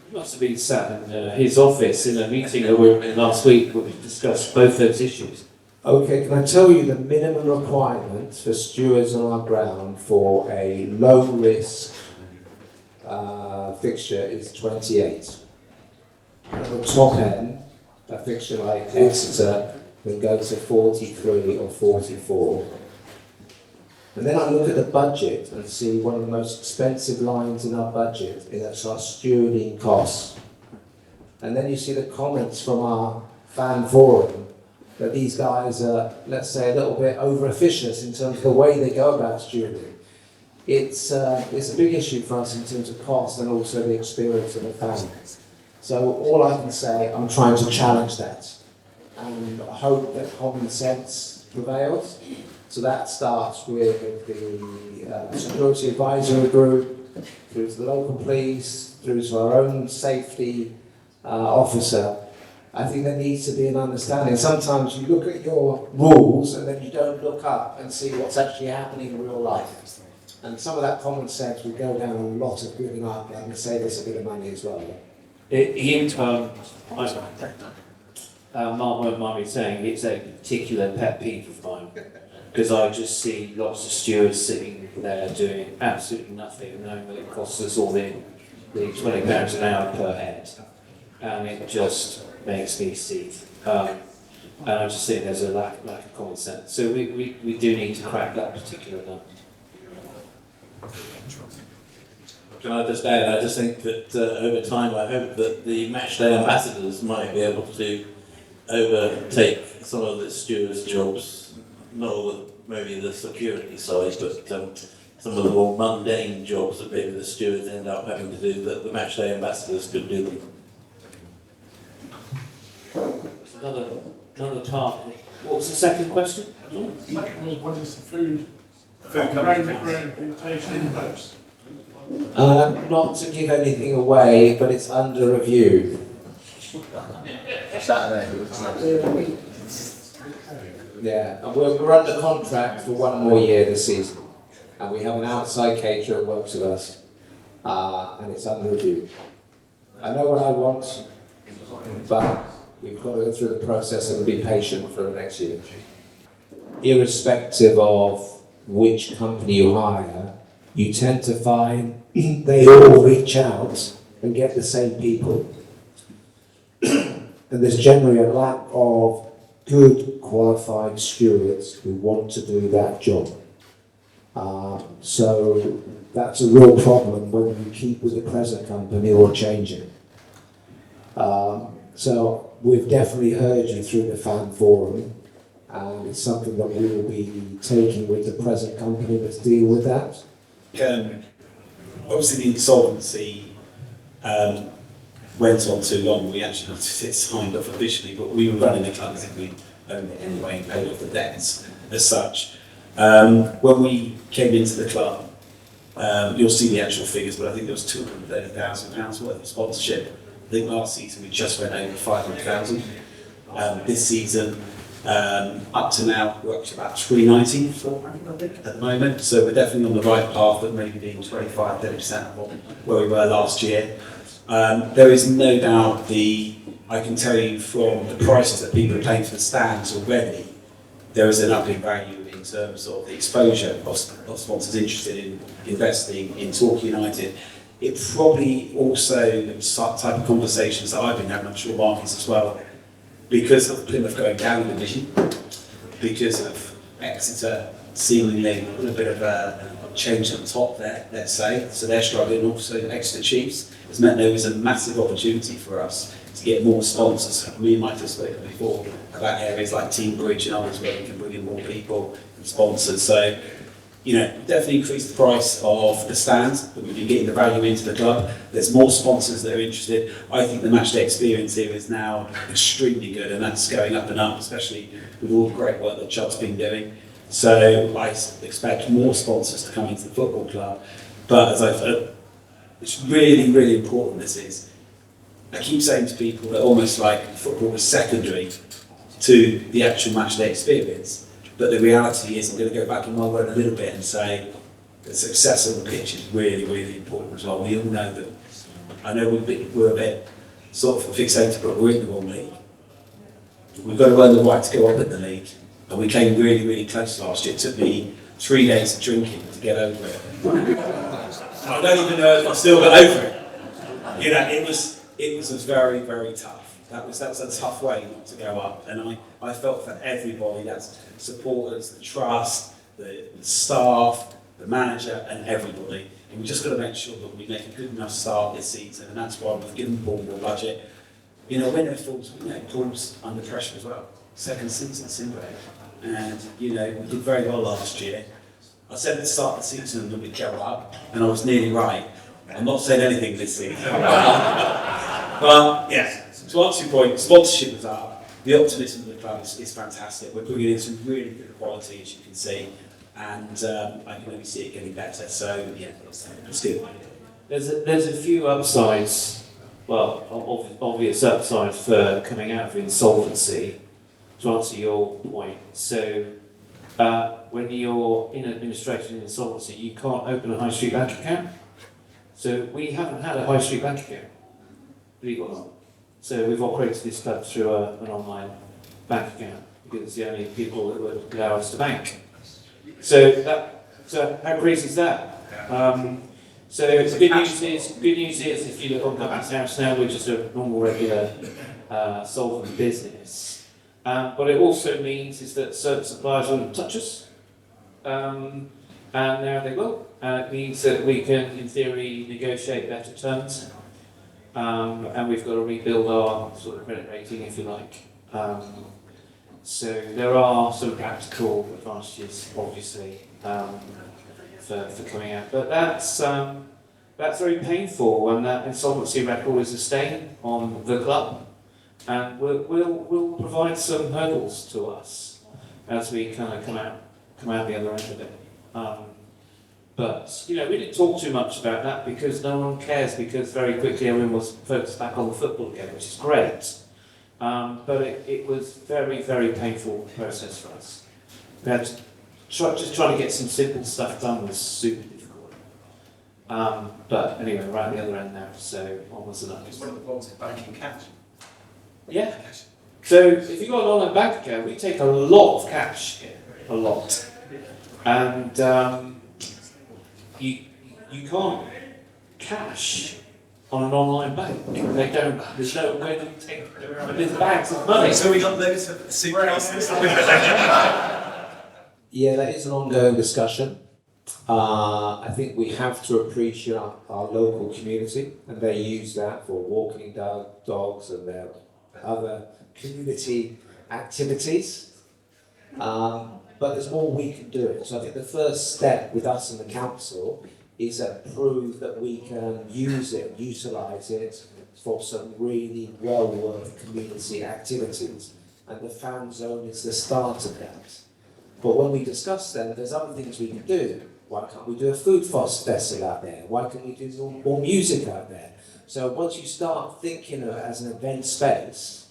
He must have been sat in his office in a meeting that we were in last week where we discussed both those issues. Okay, can I tell you the minimum requirement for stewards on our ground for a low risk fixture is 28. At the top end, a fixture like Exeter can go to 43 or 44. And then I look at the budget and see one of the most expensive lines in our budget, and that's our stewarding costs. And then you see the comments from our fan forum that these guys are, let's say, a little bit over-officious in terms of the way they go about stewarding. It's a big issue for us in terms of cost and also the experience of the fan. So all I can say, I'm trying to challenge that and I hope that common sense prevails. So that starts with the security advisory group, through to the local police, through to our own safety officer. I think there needs to be an understanding. Sometimes you look at your rules and then you don't look up and see what's actually happening in real life. And some of that common sense would go down a lot of giving up and save us a bit of money as well. Mark won't mind me saying it's a particular pet peeve of mine, because I just see lots of stewards sitting there doing absolutely nothing, knowing that it costs us all the £20 an hour per head, and it just makes me seethe. And I just think there's a lack of common sense. So we do need to crack that particular nut. Can I just add, I just think that over time I hope that the matchday ambassadors might be able to overtake some of the stewards' jobs, not all maybe the security side, but some of the more mundane jobs that maybe the stewards end up having to do that the matchday ambassadors could do them. Another part. What was the second question? What is the food? Food tasting post. Not to give anything away, but it's under review. Saturday. Yeah, and we're under contract for one more year this season, and we have an outside caterer who works with us, and it's under review. I know what I want, but we've got to go through the process and be patient for the next year. Irrespective of which company you hire, you tend to find they all reach out and get the same people. And there's generally a lack of good qualified stewards who want to do that job. So that's a real problem when you keep with the present company or change it. So we've definitely heard you through the fan forum, and it's something that we will be taking with the present company to deal with that. Obviously the insolvency went on too long. We actually got it signed off officially, but we were running the club as if we owned it anyway and paid off the debts as such. When we came into the club, you'll see the actual figures, but I think there was £230,000 worth of sponsorship. I think last season we just went over 500,000. This season, up to now, we're up to about 390, 400, I think, at the moment. So we're definitely on the right path of maybe being 25-30% of where we were last year. There is no doubt I can tell you from the prices that people are paying for the stands already, there is an up in value in terms of the exposure of sponsors interested in investing in Torquay United. It probably also, the type of conversations that I've been having, I'm sure Mark is as well, because of Plymouth going down the division, because of Exeter seemingly a little bit of a change at the top there, let's say, so they're struggling. Also, Exeter Chiefs has meant there was a massive opportunity for us to get more sponsors. We might have spoken before about areas like Team Bridge and others where we can bring in more people and sponsors. So, you know, definitely increase the price of the stands, but we've been getting the value into the club. There's more sponsors that are interested. I think the matchday experience here is now extremely good, and that's going up and up, especially with all the great work that Chubb's been doing. So I expect more sponsors to come into the football club. But as I've heard, it's really, really important this is. I keep saying to people that almost like football is secondary to the actual matchday experience. But the reality is, I'm going to go back in my word a little bit and say the success of the pitch is really, really important as well. We all know that. I know we're a bit sort of fixated, but we're in the wrong league. We've got to earn the right to go up in the league. And we came really, really close last year. It took me 3 days of drinking to get over it. I don't even know if I still got over it. You know, it was very, very tough. That was a tough way not to go up, and I felt for everybody, that's supporters, the trust, the staff, the manager, and everybody. And we just got to make sure that we make a good enough start this season, and that's why we've given Paul more budget. You know, when it falls, Paul's under pressure as well. Second season, Simba, and you know we did very well last year. I said at the start of the season that we'd go up, and I was nearly right. I'm not saying anything this season, but yeah. To answer your point, sponsorship was up, the optimism of the club is fantastic. We're bringing in some really good quality, as you can see, and I can only see it getting better. So yeah, it's good. There's a few upsides, well, obvious upsides for coming out of insolvency, to answer your point. So when you're in administration in insolvency, you can't open a high street bank account. So we haven't had a high street bank account, believe it or not. So we've operated this club through an online bank account because it's the only people that would allow us to bank. So how crazy is that? So the good news is if you look on Company's House now, we're just a normal, regular, solvent business. But it also means is that certain suppliers won't touch us, and now they will. It means that we can, in theory, negotiate better terms, and we've got to rebuild our sort of credit rating, if you like. So there are some practical advantages, obviously, for coming out, but that's very painful, and that insolvency record is a stain on the club, and will provide some hurdles to us as we kind of come out the other end of it. But we didn't talk too much about that because no one cares, because very quickly everyone was focused back on the football again, which is great. But it was very, very painful process for us. We had to just trying to get some simple stuff done was super difficult. But anyway, we're at the other end now, so onwards and upwards. It's one of the problems with banking cash. Yeah. So if you've got an online bank account, we take a lot of cash here, a lot. And you can't cash on an online bank. They don't. There's no way to take. There's bags of money. So we got loads of suitcases. Yeah, that is an ongoing discussion. I think we have to appreciate our local community, and they use that for walking dogs and their other community activities. But there's more we can do. So I think the first step with us and the council is to prove that we can use it, utilise it for some really well-worked community activities. And the fan zone is the start of that. But when we discuss them, there's other things we can do. Why can't we do a food festival out there? Why can't we do more music out there? So once you start thinking of it as an event space,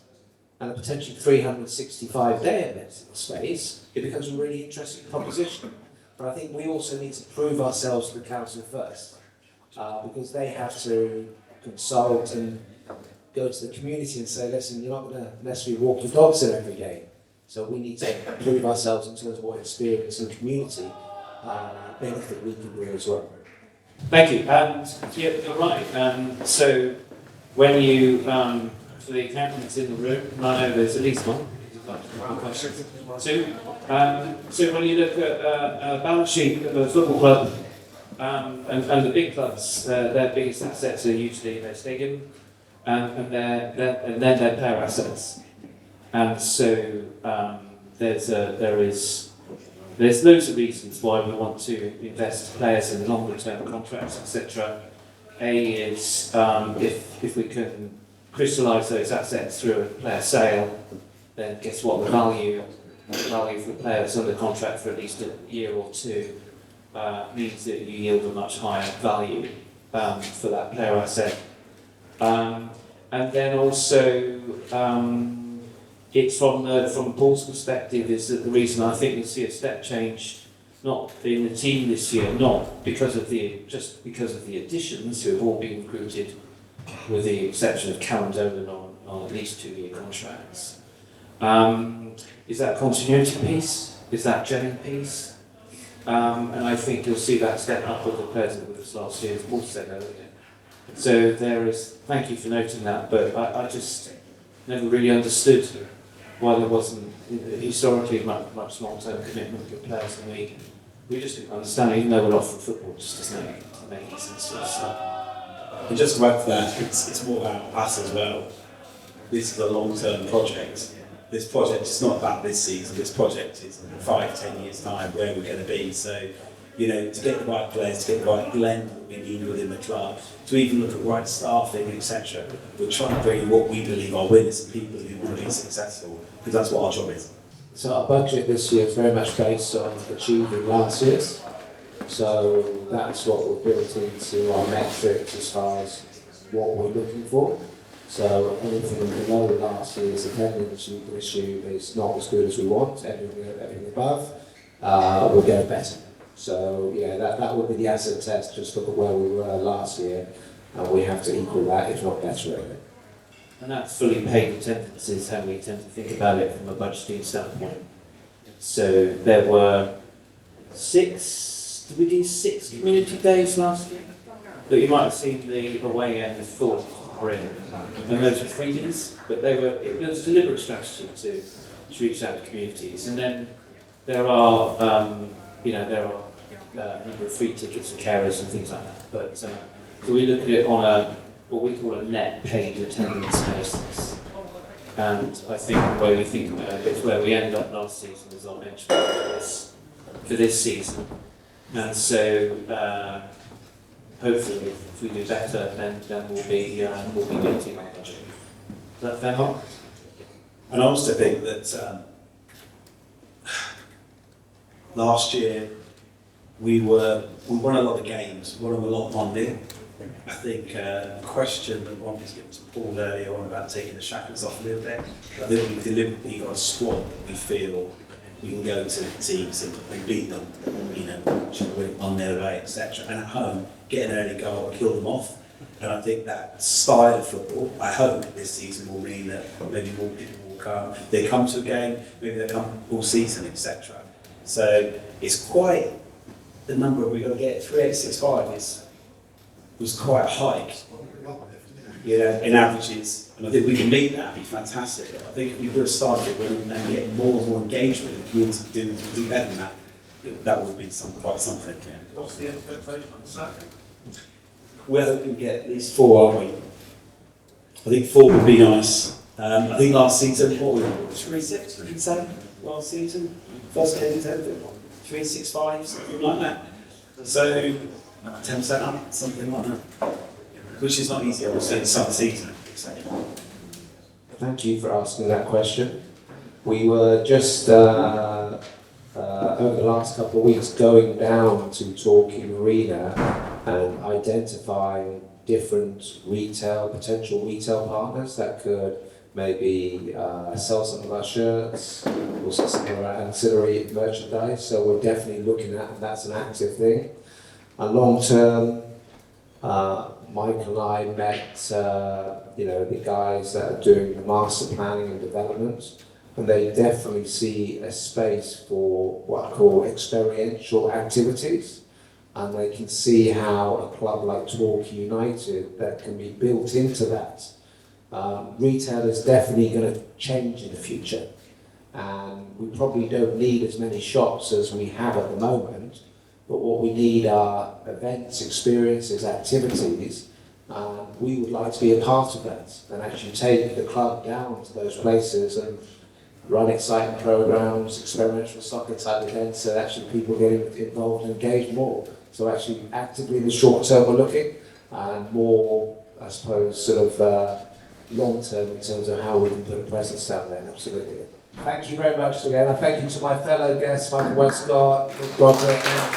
and a potentially 365-day event space, it becomes a really interesting proposition. But I think we also need to prove ourselves to the council first, because they have to consult and go to the community and say, listen, you're not going to necessarily walk your dogs there every day. So we need to prove ourselves in terms of what experience and community benefit we can bring as well. Thank you. And yeah, you're right. So when you, for the accountants in the room, and I know there's at least one. So when you look at a balance sheet of a football club, and the big clubs, their biggest assets are usually their stadium, and then their player assets. And so there's loads of reasons why we want to invest players in longer term contracts, etc. A is if we can crystallise those assets through a player sale, then guess what? The value for the players under contract for at least a year or two means that you yield a much higher value for that player asset. And then also, it's from Paul's perspective is that the reason I think you'll see a step change, not in the team this year, not because of just because of the additions who have all been recruited, with the exception of Callum Dolan on at least 2-year contracts. Is that continuity piece? Is that gelling piece? And I think you'll see that step up with the players that with us last year, as Paul said earlier. So thank you for noting that, but I just never really understood why there wasn't historically much long-term commitment to players, and we just didn't understand it, even though we're off from football, just doesn't make any sense to us. And just to add to that, it's more about us as well. This is a long-term project. This project is not about this season. This project is in 5-10 years' time where we're going to be. So to get the right players, to get the right blend that we need within the club, to even look at right staffing, etc. We're trying to bring in what we believe are winners and people who want to be successful, because that's what our job is. So our budget this year is very much based on achieving last year's. So that's what we've built into our metrics as far as what we're looking for. So anything below last year's attendance issue is not as good as we want. Everything above, we'll get better. So yeah, that would be the acid test. Just look at where we were last year, and we have to equal that, if not better at it. And that's fully paid attendance is how we tend to think about it from a budgeting standpoint. So there were 6 community days last year? But you might have seen the away end full grid. And those were freebies, but it was a deliberate strategy to reach out to communities. And then there are, a number of free tickets for carers and things like that. But so we look at it on what we call a net paid attendance basis. And I think the way we think about it is where we end up last season as our benchmark for this season. And so hopefully if we do better, then we'll be meeting our budget. Is that fair, Mark? And I also think that last year we won a lot of games, we won a lot of money. I think a question that one was given to Paul earlier on about taking the shackles off a little bit. I think we've deliberately got a squad that we feel we can go to teams and beat them, on their way, etc. And at home, get an early goal and kill them off. And I think that style of football, I hope this season will mean that maybe more people will come. They come to a game, maybe they come all season, etc. So it's quite the number we've got to get. 3865 was quite a hike, in averages, and I think we can meet that. It'd be fantastic. I think if we could have started when and get more and more engagement in the community to do better than that, that would be quite something. Yeah. What's the expectation on Saturday? We're hoping to get at least 4, aren't we? I think 4 would be nice. I think last season, what were we? 3-6, 3-7 last season. First game, 3-6-5, something like that. So 10% up, something like that. Which is not easy, obviously, in some season. Thank you for asking that question. We were just over the last couple of weeks going down to Torquay Arena and identifying different potential retail partners that could maybe sell some of our shirts, also some of our ancillary merchandise. So we're definitely looking at, and that's an active thing. And long term, Michael and I met, the guys that are doing the master planning and development, and they definitely see a space for what I call experiential activities, and they can see how a club like Torquay United that can be built into that. Retail is definitely going to change in the future, and we probably don't need as many shops as we have at the moment. But what we need are events, experiences, activities, and we would like to be a part of that and actually take the club down to those places and run exciting programs, experiential soccer type events, so actually people get involved and engage more. So actually actively in the short term we're looking, and more, I suppose, sort of long term in terms of how we can put a presence down there, absolutely. Thank you very much again. And thank you to my fellow guests, Michael Westcott, Roderick, and